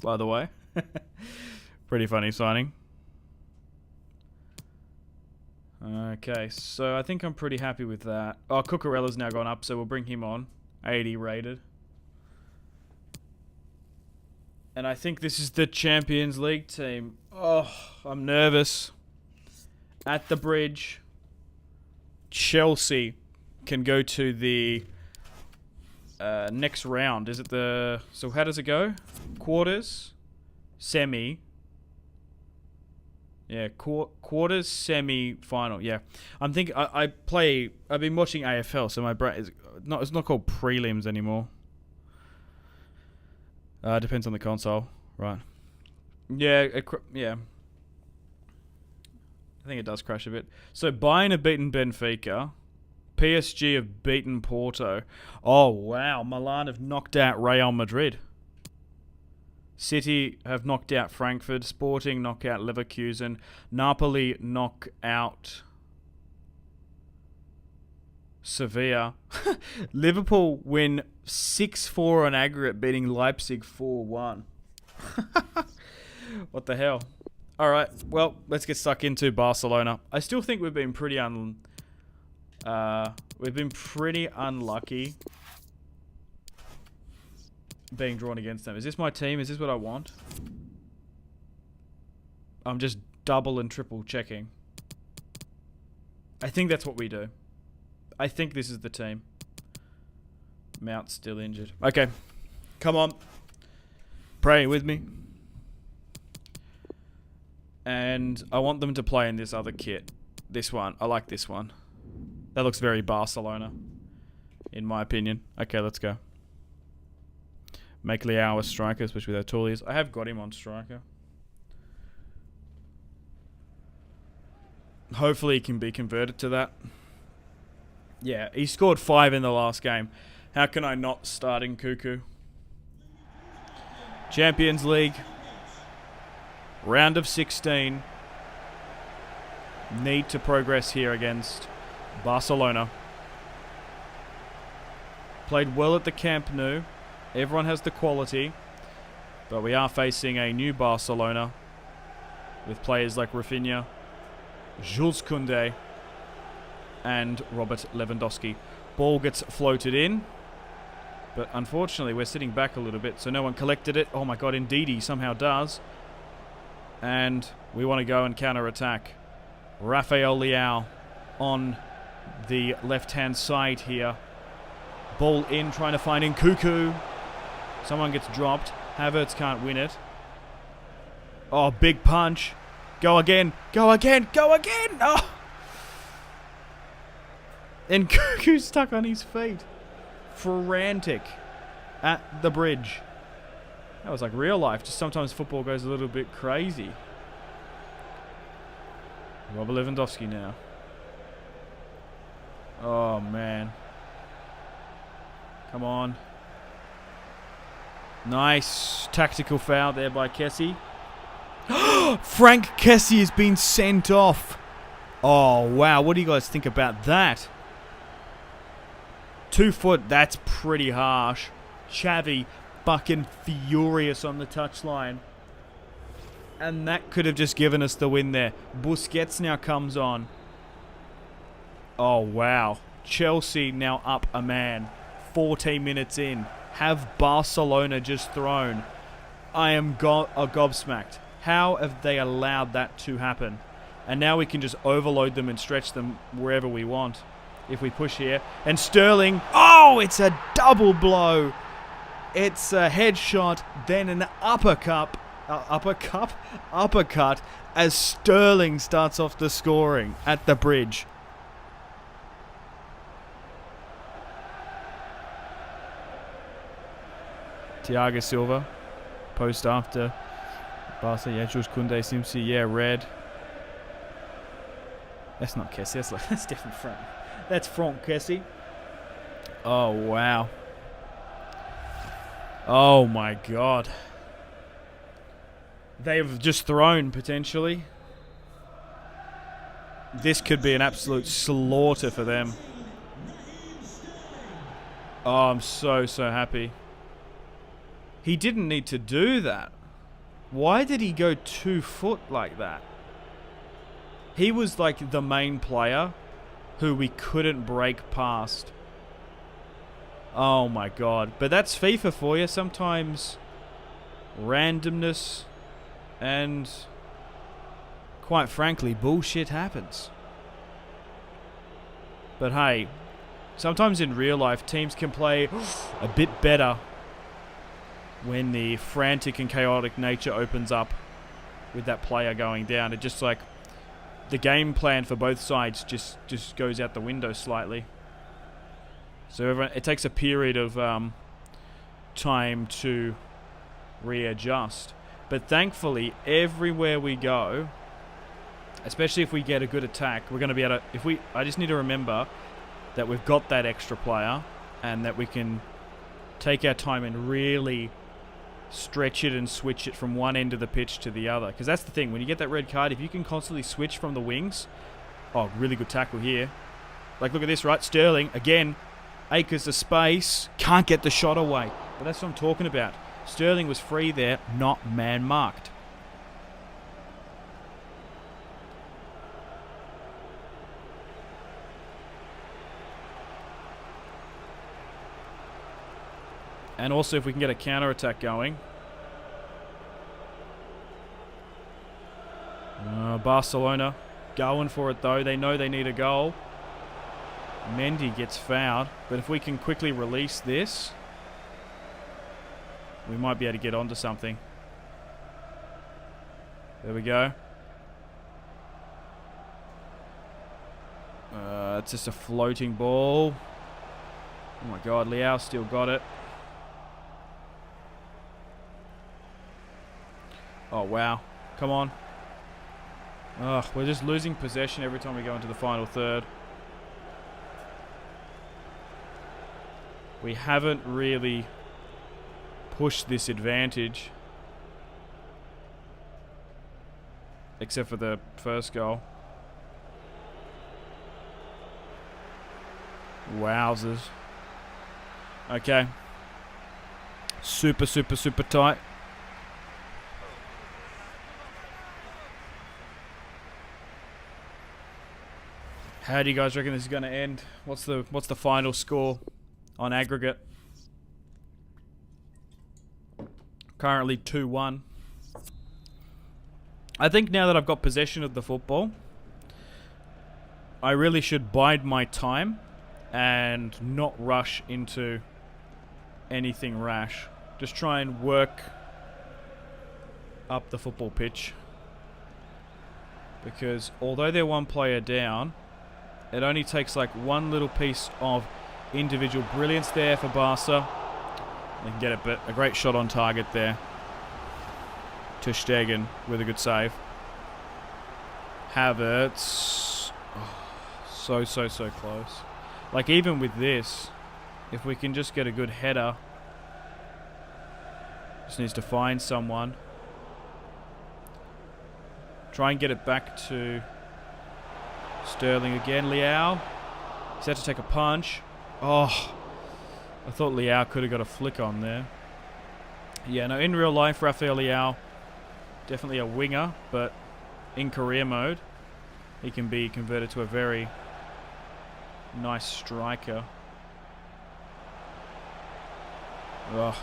Speaker 1: by the way. Pretty funny signing. Okay, so I think I'm pretty happy with that. Oh, Cucurella's now gone up, so we'll bring him on. 80 rated. And I think this is the Champions League team. Oh, I'm nervous. At the bridge, Chelsea can go to the next round. Is it the... So how does it go? Quarters, semi... Yeah, quarters, semi-final. Yeah, I'm thinking. I've been watching AFL, so my brain is not. It's not called prelims anymore. Depends on the console, right? Yeah, yeah. I think it does crash a bit. So Bayern have beaten Benfica, PSG have beaten Porto. Oh wow, Milan have knocked out Real Madrid. City have knocked out Frankfurt. Sporting knock out Leverkusen. Napoli knock out Sevilla. Liverpool win 6-4 on aggregate, beating Leipzig 4-1. What the hell? Alright, well, let's get stuck into Barcelona. I still think we've been pretty unlucky being drawn against them. Is this my team? Is this what I want? I'm just double and triple checking. I think that's what we do. I think this is the team. Mount's still injured. Okay. Come on. Pray with me. And I want them to play in this other kit. This one. I like this one. That looks very Barcelona, in my opinion. Okay, let's go. Make Leao a striker, especially with how tall he is. I have got him on striker. Hopefully he can be converted to that. Yeah, he scored 5 in the last game. How can I not start Nkunku? Champions League. Round of 16. Need to progress here against Barcelona. Played well at the Camp Nou. Everyone has the quality, but we are facing a new Barcelona with players like Rafinha, Jules Koundé, and Robert Lewandowski. Ball gets floated in, but unfortunately we're sitting back a little bit, so no one collected it. Oh my god, indeed he somehow does. And we want to go and counter-attack. Rafael Leao on the left-hand side here. Ball in, trying to find Nkunku. Someone gets dropped. Havertz can't win it. Oh, big punch. Go again. Go again. Go again. Oh. And Nkunku's stuck on his feet. Frantic. At the bridge. That was like real life. Just sometimes football goes a little bit crazy. Robert Lewandowski now. Oh, man. Come on. Nice tactical foul there by Kessie. Frank Kessie has been sent off. Oh, wow. What do you guys think about that? 2 foot, that's pretty harsh. Xavi fucking furious on the touchline. And that could have just given us the win there. Busquets now comes on. Oh, wow. Chelsea now up a man. 14 minutes in. Have Barcelona just thrown. I am gobsmacked. How have they allowed that to happen? And now we can just overload them and stretch them wherever we want. If we push here. And Sterling. Oh, it's a double blow. It's a headshot, then an uppercut as Sterling starts off the scoring at the bridge. Thiago Silva, post after Barca, yeah, Jules Koundé, Simpsy, yeah, red. That's not Kessie, that's different Frank. That's Frank Kessie. Oh, wow. Oh, my God. They've just thrown, potentially. This could be an absolute slaughter for them. Oh, I'm so happy. He didn't need to do that. Why did he go 2 foot like that? He was like the main player who we couldn't break past. Oh my God. But that's FIFA for you. Sometimes randomness and, quite frankly, bullshit happens. But hey, sometimes in real life, teams can play a bit better when the frantic and chaotic nature opens up with that player going down. It just like the game plan for both sides just goes out the window slightly. So everyone, it takes a period of time to readjust. But thankfully, everywhere we go, especially if we get a good attack, we're going to be able to... I just need to remember that we've got that extra player and that we can take our time and really stretch it and switch it from one end of the pitch to the other. Because that's the thing. When you get that red card, if you can constantly switch from the wings... Oh, really good tackle here. Like, look at this, right? Sterling, again, acres of space, can't get the shot away. But that's what I'm talking about. Sterling was free there, not man-marked. And also, if we can get a counter-attack going. Barcelona going for it, though. They know they need a goal. Mendy gets fouled. But if we can quickly release this, we might be able to get onto something. There we go. It's just a floating ball. Oh my God, Liao still got it. Oh wow, come on. Ugh, we're just losing possession every time we go into the final third. We haven't really pushed this advantage. Except for the first goal. Wowzers. Okay. Super tight. How do you guys reckon this is going to end? What's the final score on aggregate? Currently 2-1. I think now that I've got possession of the football, I really should bide my time and not rush into anything rash. Just try and work up the football pitch. Because although they're one player down, it only takes like one little piece of individual brilliance there for Barca. They can get it, but a great shot on target there. Ter Stegen with a good save. Havertz. Oh, so close. Like, even with this, if we can just get a good header. Just needs to find someone. Try and get it back to Sterling again. Liao. He's had to take a punch. Oh, I thought Liao could have got a flick on there. Yeah, no, in real life, Rafael Liao, definitely a winger, but in career mode, he can be converted to a very nice striker. Ugh.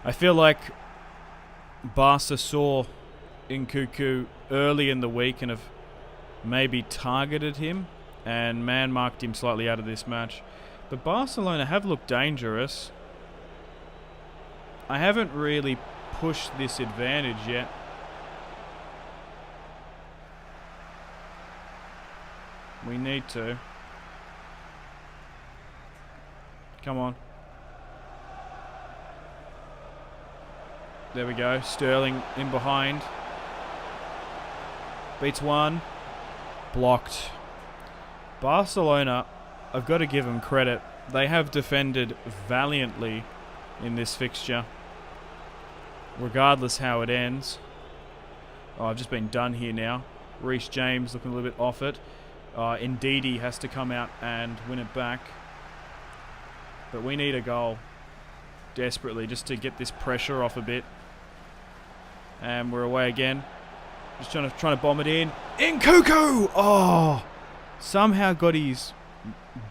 Speaker 1: I feel like Barca saw Nkunku early in the week and have maybe targeted him and man-marked him slightly out of this match. But Barcelona have looked dangerous. I haven't really pushed this advantage yet. We need to. Come on. There we go. Sterling in behind. Beats one. Blocked. Barcelona, I've got to give them credit. They have defended valiantly in this fixture, regardless how it ends. Oh, I've just been done here now. Reece James looking a little bit off it. Ndidi has to come out and win it back. But we need a goal desperately just to get this pressure off a bit. And we're away again. Just trying to bomb it in. Nkunku! Oh! Somehow got his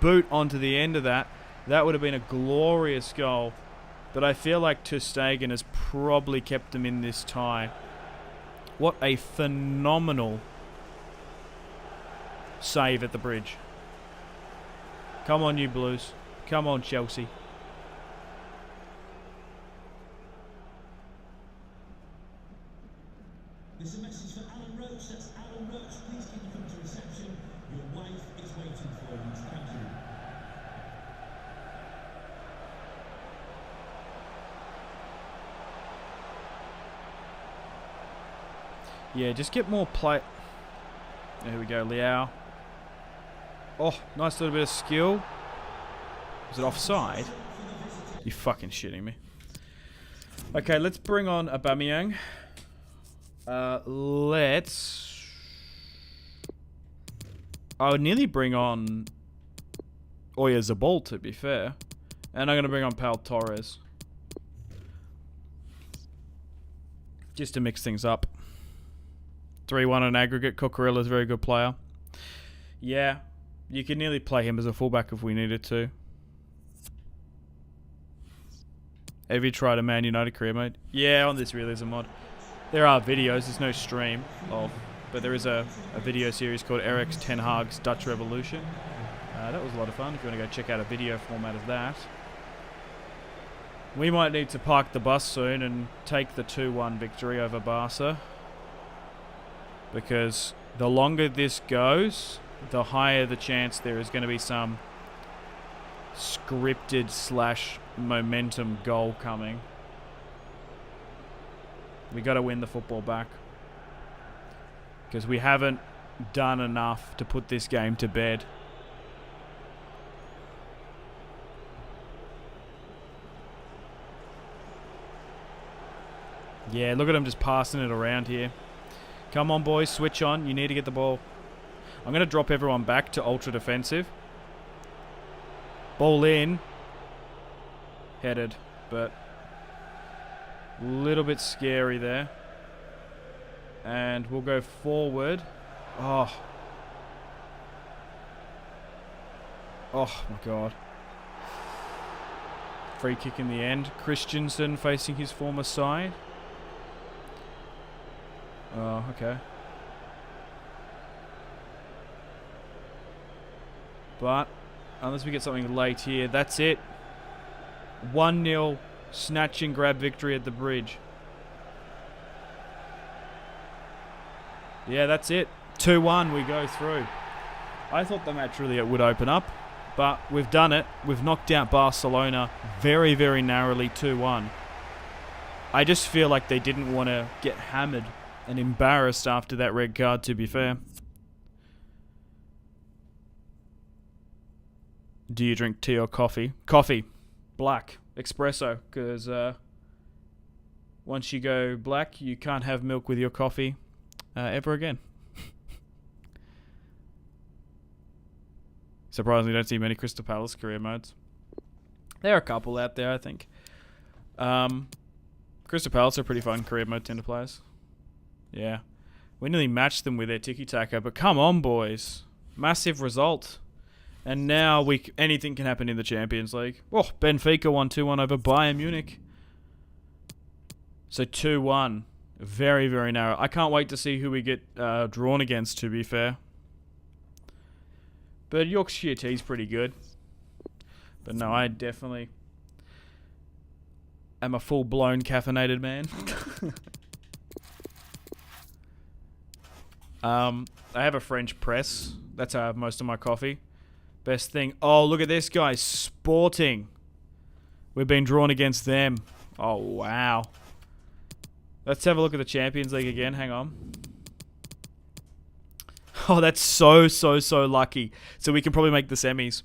Speaker 1: boot onto the end of that. That would have been a glorious goal. But I feel like Ter Stegen has probably kept them in this tie. What a phenomenal save at the bridge. Come on, you Blues. Come on, Chelsea.
Speaker 2: There's a message for Alan Roach. That's Alan Roach. Please can you come to reception? Your wife is waiting for you. Thank you.
Speaker 1: Yeah, just get more play. There we go, Liao. Oh, nice little bit of skill. Is it offside? You fucking shitting me. Okay, let's bring on Aubameyang. I would nearly bring on Oyarzabal, to be fair. And I'm going to bring on Pau Torres. Just to mix things up. 3-1 on aggregate. Cocorilla's a very good player. Yeah, you could nearly play him as a fullback if we needed to. Have you tried a Man United career mode? Yeah, on this realism mod. There are videos, there's no stream of, but there is a video series called Eric's Ten Hag's Dutch Revolution. That was a lot of fun if you want to go check out a video format of that. We might need to park the bus soon and take the 2-1 victory over Barca. Because the longer this goes, the higher the chance there is going to be some scripted / momentum goal coming. We got to win the football back. Because we haven't done enough to put this game to bed. Yeah, look at him just passing it around here. Come on, boys, switch on. You need to get the ball. I'm going to drop everyone back to ultra defensive. Ball in. Headed, but a little bit scary there. And we'll go forward. Oh. Oh, my God. Free kick in the end. Christensen facing his former side. Oh, okay. But, unless we get something late here, that's it. 1-0 snatch and grab victory at the bridge. Yeah, that's it. 2-1, we go through. I thought the match really would open up, but we've done it. We've knocked out Barcelona very, very narrowly 2-1. I just feel like they didn't want to get hammered and embarrassed after that red card, to be fair. Do you drink tea or coffee? Coffee. Black. Espresso. Because once you go black, you can't have milk with your coffee ever again. Surprisingly, don't see many Crystal Palace career modes. There are a couple out there, I think. Crystal Palace are pretty fun career mode Tinder players. Yeah. We nearly matched them with their tiki-taka, but come on, boys. Massive result. And now anything can happen in the Champions League. Oh, Benfica won 2-1 over Bayern Munich. So 2-1. Very, very narrow. I can't wait to see who we get drawn against, to be fair. But Yorkshire tea's pretty good. But no, I definitely am a full-blown caffeinated man. I have a French press. That's how I have most of my coffee. Best thing. Oh, look at this guy. Sporting. We've been drawn against them. Oh, wow. Let's have a look at the Champions League again. Hang on. Oh, that's so lucky. So we can probably make the semis.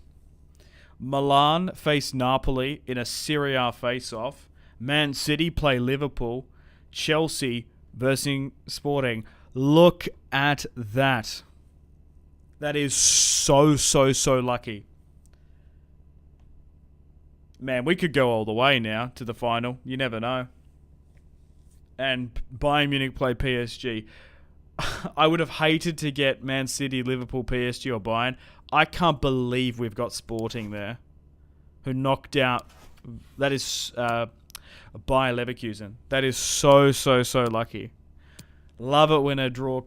Speaker 1: Milan face Napoli in a Serie A face-off. Man City play Liverpool. Chelsea versus Sporting. Look at that. That is so lucky. Man, we could go all the way now to the final. You never know. And Bayern Munich play PSG. I would have hated to get Man City, Liverpool, PSG or Bayern. I can't believe we've got Sporting there. Who knocked out... That is Bayer Leverkusen. That is so lucky. Love it when a draw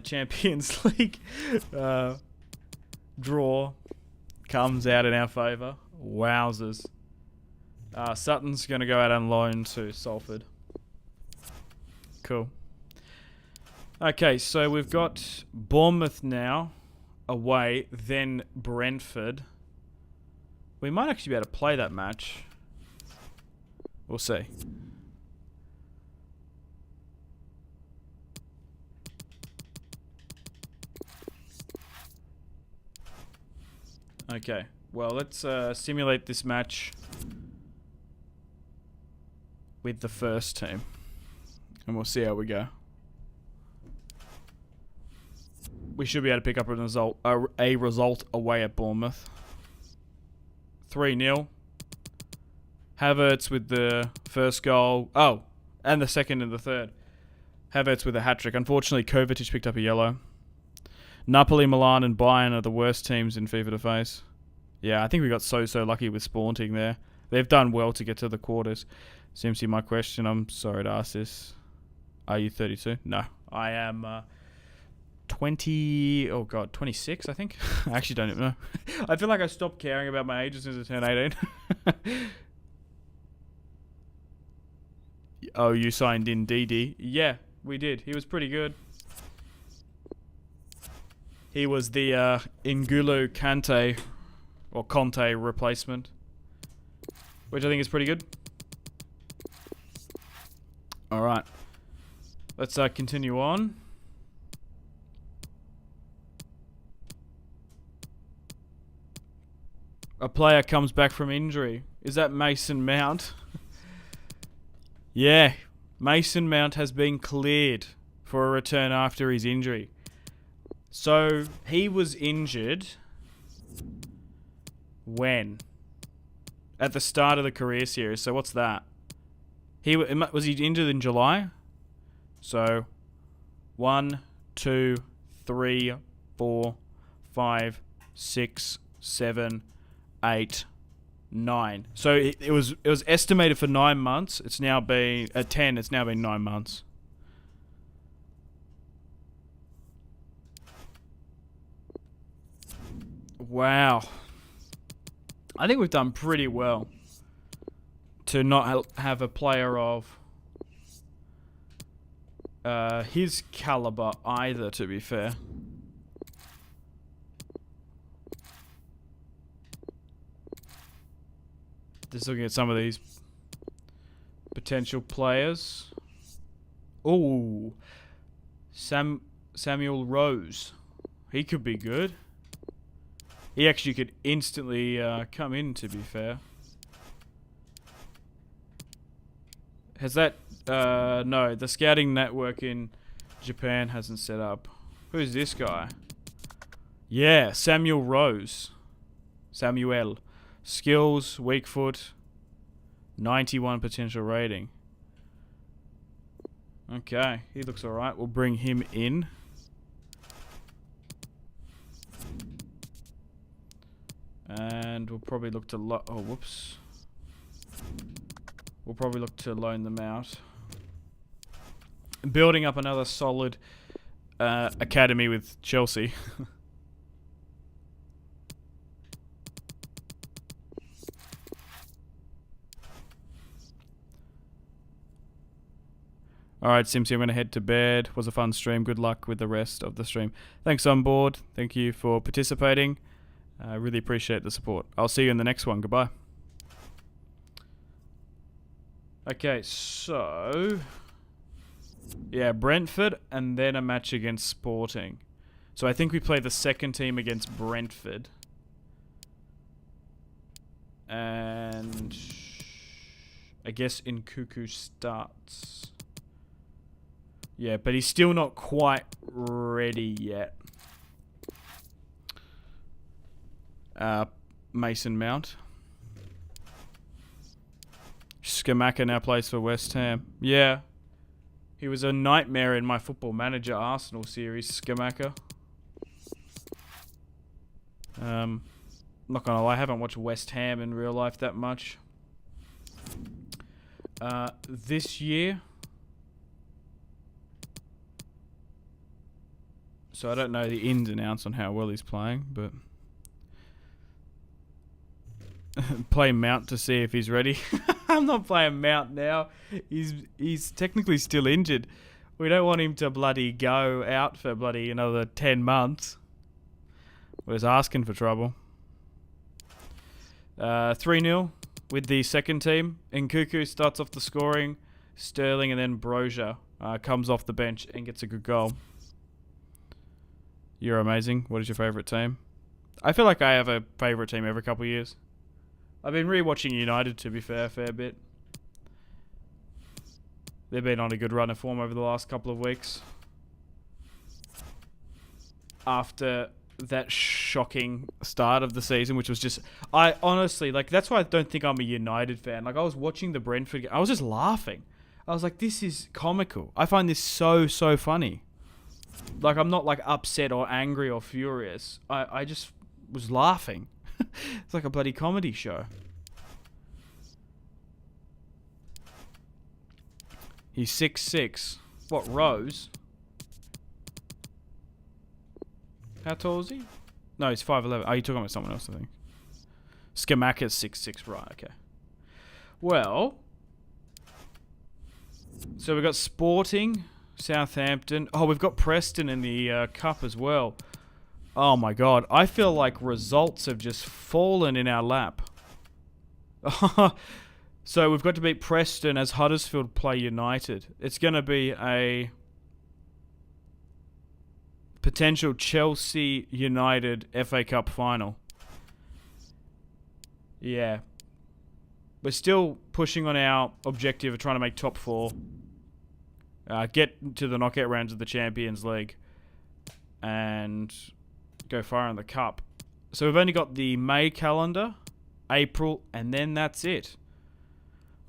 Speaker 1: Champions League draw comes out in our favour. Wowzers. Sutton's going to go out on loan to Salford. Cool. Okay, so we've got Bournemouth now away, then Brentford. We might actually be able to play that match. We'll see. Okay, well, let's simulate this match with the first team. And we'll see how we go. We should be able to pick up a result away at Bournemouth. 3-0. Havertz with the first goal. Oh, and the second and the third. Havertz with a hat-trick. Unfortunately, Kovacic picked up a yellow. Napoli, Milan, and Bayern are the worst teams in FIFA to face. Yeah, I think we got so lucky with Sporting there. They've done well to get to the quarters. Seems to be my question. I'm sorry to ask this. Are you 32? No. I am 26, I think. I actually don't even know. I feel like I stopped caring about my age as soon as I turned 18. Oh, you signed in DD? Yeah, we did. He was pretty good. He was the N'Golo Kante or Conte replacement, which I think is pretty good. All right, let's continue on. A player comes back from injury. Is that Mason Mount? Yeah, Mason Mount has been cleared for a return after his injury. So, he was injured when? At the start of the career series. So, what's that? Was he injured in July? So, 1, 2, 3, 4, 5, 6, 7, 8, 9. So, it was estimated for 9 months. It's now been... At 10, it's now been 9 months. Wow. I think we've done pretty well to not have a player of his caliber either, to be fair. Just looking at some of these potential players. Ooh. Samuel Rose. He could be good. He actually could instantly come in, to be fair. Has that... no, the scouting network in Japan hasn't set up. Who's this guy? Yeah, Samuel Rose. Samuel. Skills, weak foot, 91 potential rating. Okay, he looks alright. We'll bring him in. And we'll probably look to... oh, whoops. We'll probably look to loan them out. Building up another solid academy with Chelsea. Alright, Simpsy, I'm going to head to bed. Was a fun stream. Good luck with the rest of the stream. Thanks on board. Thank you for participating. I really appreciate the support. I'll see you in the next one. Goodbye. Okay, so... yeah, Brentford and then a match against Sporting. So I think we play the second team against Brentford. And... I guess Nkuku starts... yeah, but he's still not quite ready yet. Mason Mount. Skamaka now plays for West Ham. Yeah. He was a nightmare in my Football Manager Arsenal series, Skamaka. Not gonna lie, I haven't watched West Ham in real life that much. This year... so I don't know the ins and outs on how well he's playing, but... play Mount to see if he's ready. I'm not playing Mount now. He's technically still injured. We don't want him to bloody go out for bloody another 10 months. We're just asking for trouble. 3-0 with the second team. Nkuku starts off the scoring. Sterling and then Brozier comes off the bench and gets a good goal. You're amazing. What is your favourite team? I feel like I have a favourite team every couple of years. I've been rewatching United, to be fair, a fair bit. They've been on a good run of form over the last couple of weeks. After that shocking start of the season, which was just... I honestly, like, that's why I don't think I'm a United fan. Like, I was watching the Brentford game. I was just laughing. I was like, this is comical. I find this so funny. Like, I'm not, like, upset or angry or furious. I just was laughing. It's like a bloody comedy show. He's 6'6". What, Rose? How tall is he? No, he's 5'11". Oh, you're talking about someone else, I think. Skamaka's 6'6", right, okay. Well, so we've got Sporting, Southampton. Oh, we've got Preston in the Cup as well. Oh my god, I feel like results have just fallen in our lap. So we've got to beat Preston as Huddersfield play United. It's going to be a potential Chelsea United FA Cup final. Yeah. We're still pushing on our objective of trying to make top 4. Get to the knockout rounds of the Champions League. And... go far in the cup. So we've only got the May calendar, April, and then that's it.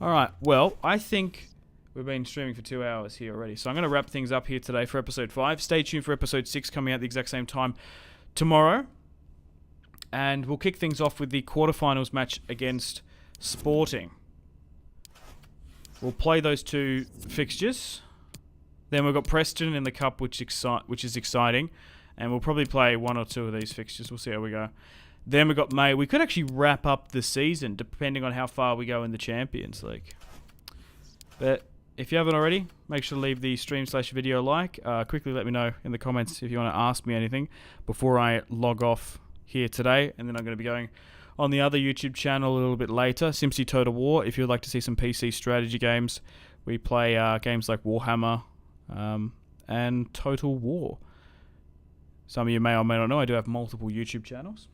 Speaker 1: Alright, well, I think we've been streaming for 2 hours here already. So I'm going to wrap things up here today for episode 5. Stay tuned for episode 6 coming out the exact same time tomorrow. And we'll kick things off with the quarterfinals match against Sporting. We'll play those 2 fixtures. Then we've got Preston in the cup, which is exciting. And we'll probably play 1 or 2 of these fixtures. We'll see how we go. Then we've got May. We could actually wrap up the season, depending on how far we go in the Champions League. But if you haven't already, make sure to leave the stream/video like. Quickly let me know in the comments if you want to ask me anything before I log off here today. And then I'm going to be going on the other YouTube channel a little bit later, Simpsy Total War. If you'd like to see some PC strategy games, we play games like Warhammer and Total War. Some of you may or may not know I do have multiple YouTube channels.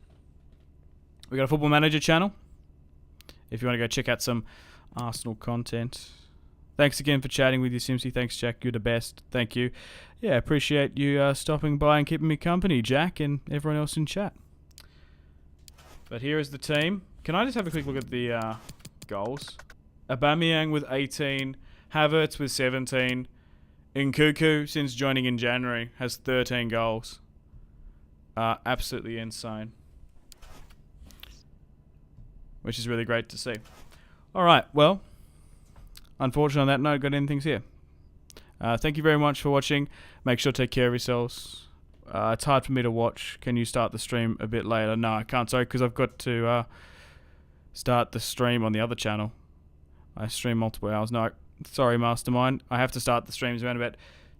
Speaker 1: we got a Football Manager channel. If you want to go check out some Arsenal content. Thanks again for chatting with you, Simsy. Thanks, Jack. You're the best. Thank you. Yeah, appreciate you stopping by and keeping me company, Jack, and everyone else in chat. But here is the team. Can I just have a quick look at the goals? Aubameyang with 18. Havertz with 17. Nkunku, since joining in January, has 13 goals. Absolutely insane. Which is really great to see. Alright, well, unfortunately on that note, got anything here. Thank you very much for watching. Make sure to take care of yourselves. It's hard for me to watch. Can you start the stream a bit later? No, I can't, sorry, because I've got to start the stream on the other channel. I stream multiple hours. No, sorry, Mastermind. I have to start the streams around about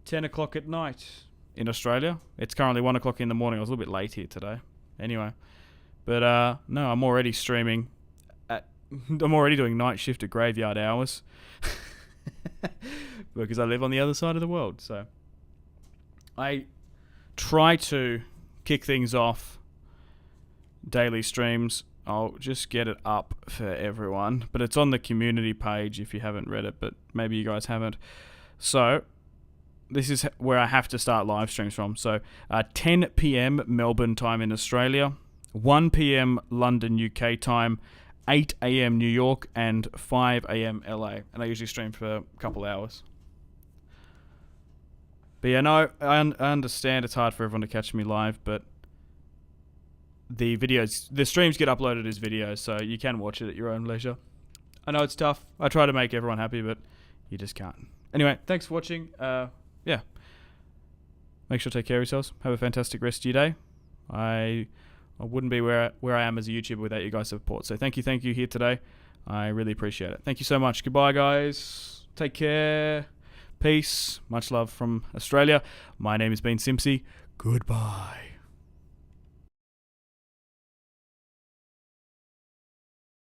Speaker 1: 10 o'clock at night in Australia. It's currently 1 o'clock in the morning. I was a little bit late here today. Anyway. But, no, I'm already streaming. I'm already doing night shift at graveyard hours. Because I live on the other side of the world. So, I try to kick things off. Daily streams. I'll just get it up for everyone. But it's on the community page if you haven't read it. But maybe you guys haven't. So, this is where I have to start live streams from. So, 10 p.m. Melbourne time in Australia. 1 p.m. London, UK time. 8 a.m. New York. And 5 a.m. LA. And I usually stream for a couple hours. But yeah, no, I understand it's hard for everyone to catch me live. But the streams get uploaded as videos, so you can watch it at your own leisure. I know it's tough. I try to make everyone happy, but you just can't. Anyway, thanks for watching. Yeah. Make sure to take care of yourselves. Have a fantastic rest of your day. I wouldn't be where I am as a YouTuber without you guys' support. So thank you here today. I really appreciate it. Thank you so much. Goodbye, guys. Take care. Peace. Much love from Australia. My name has been Simpsy. Goodbye.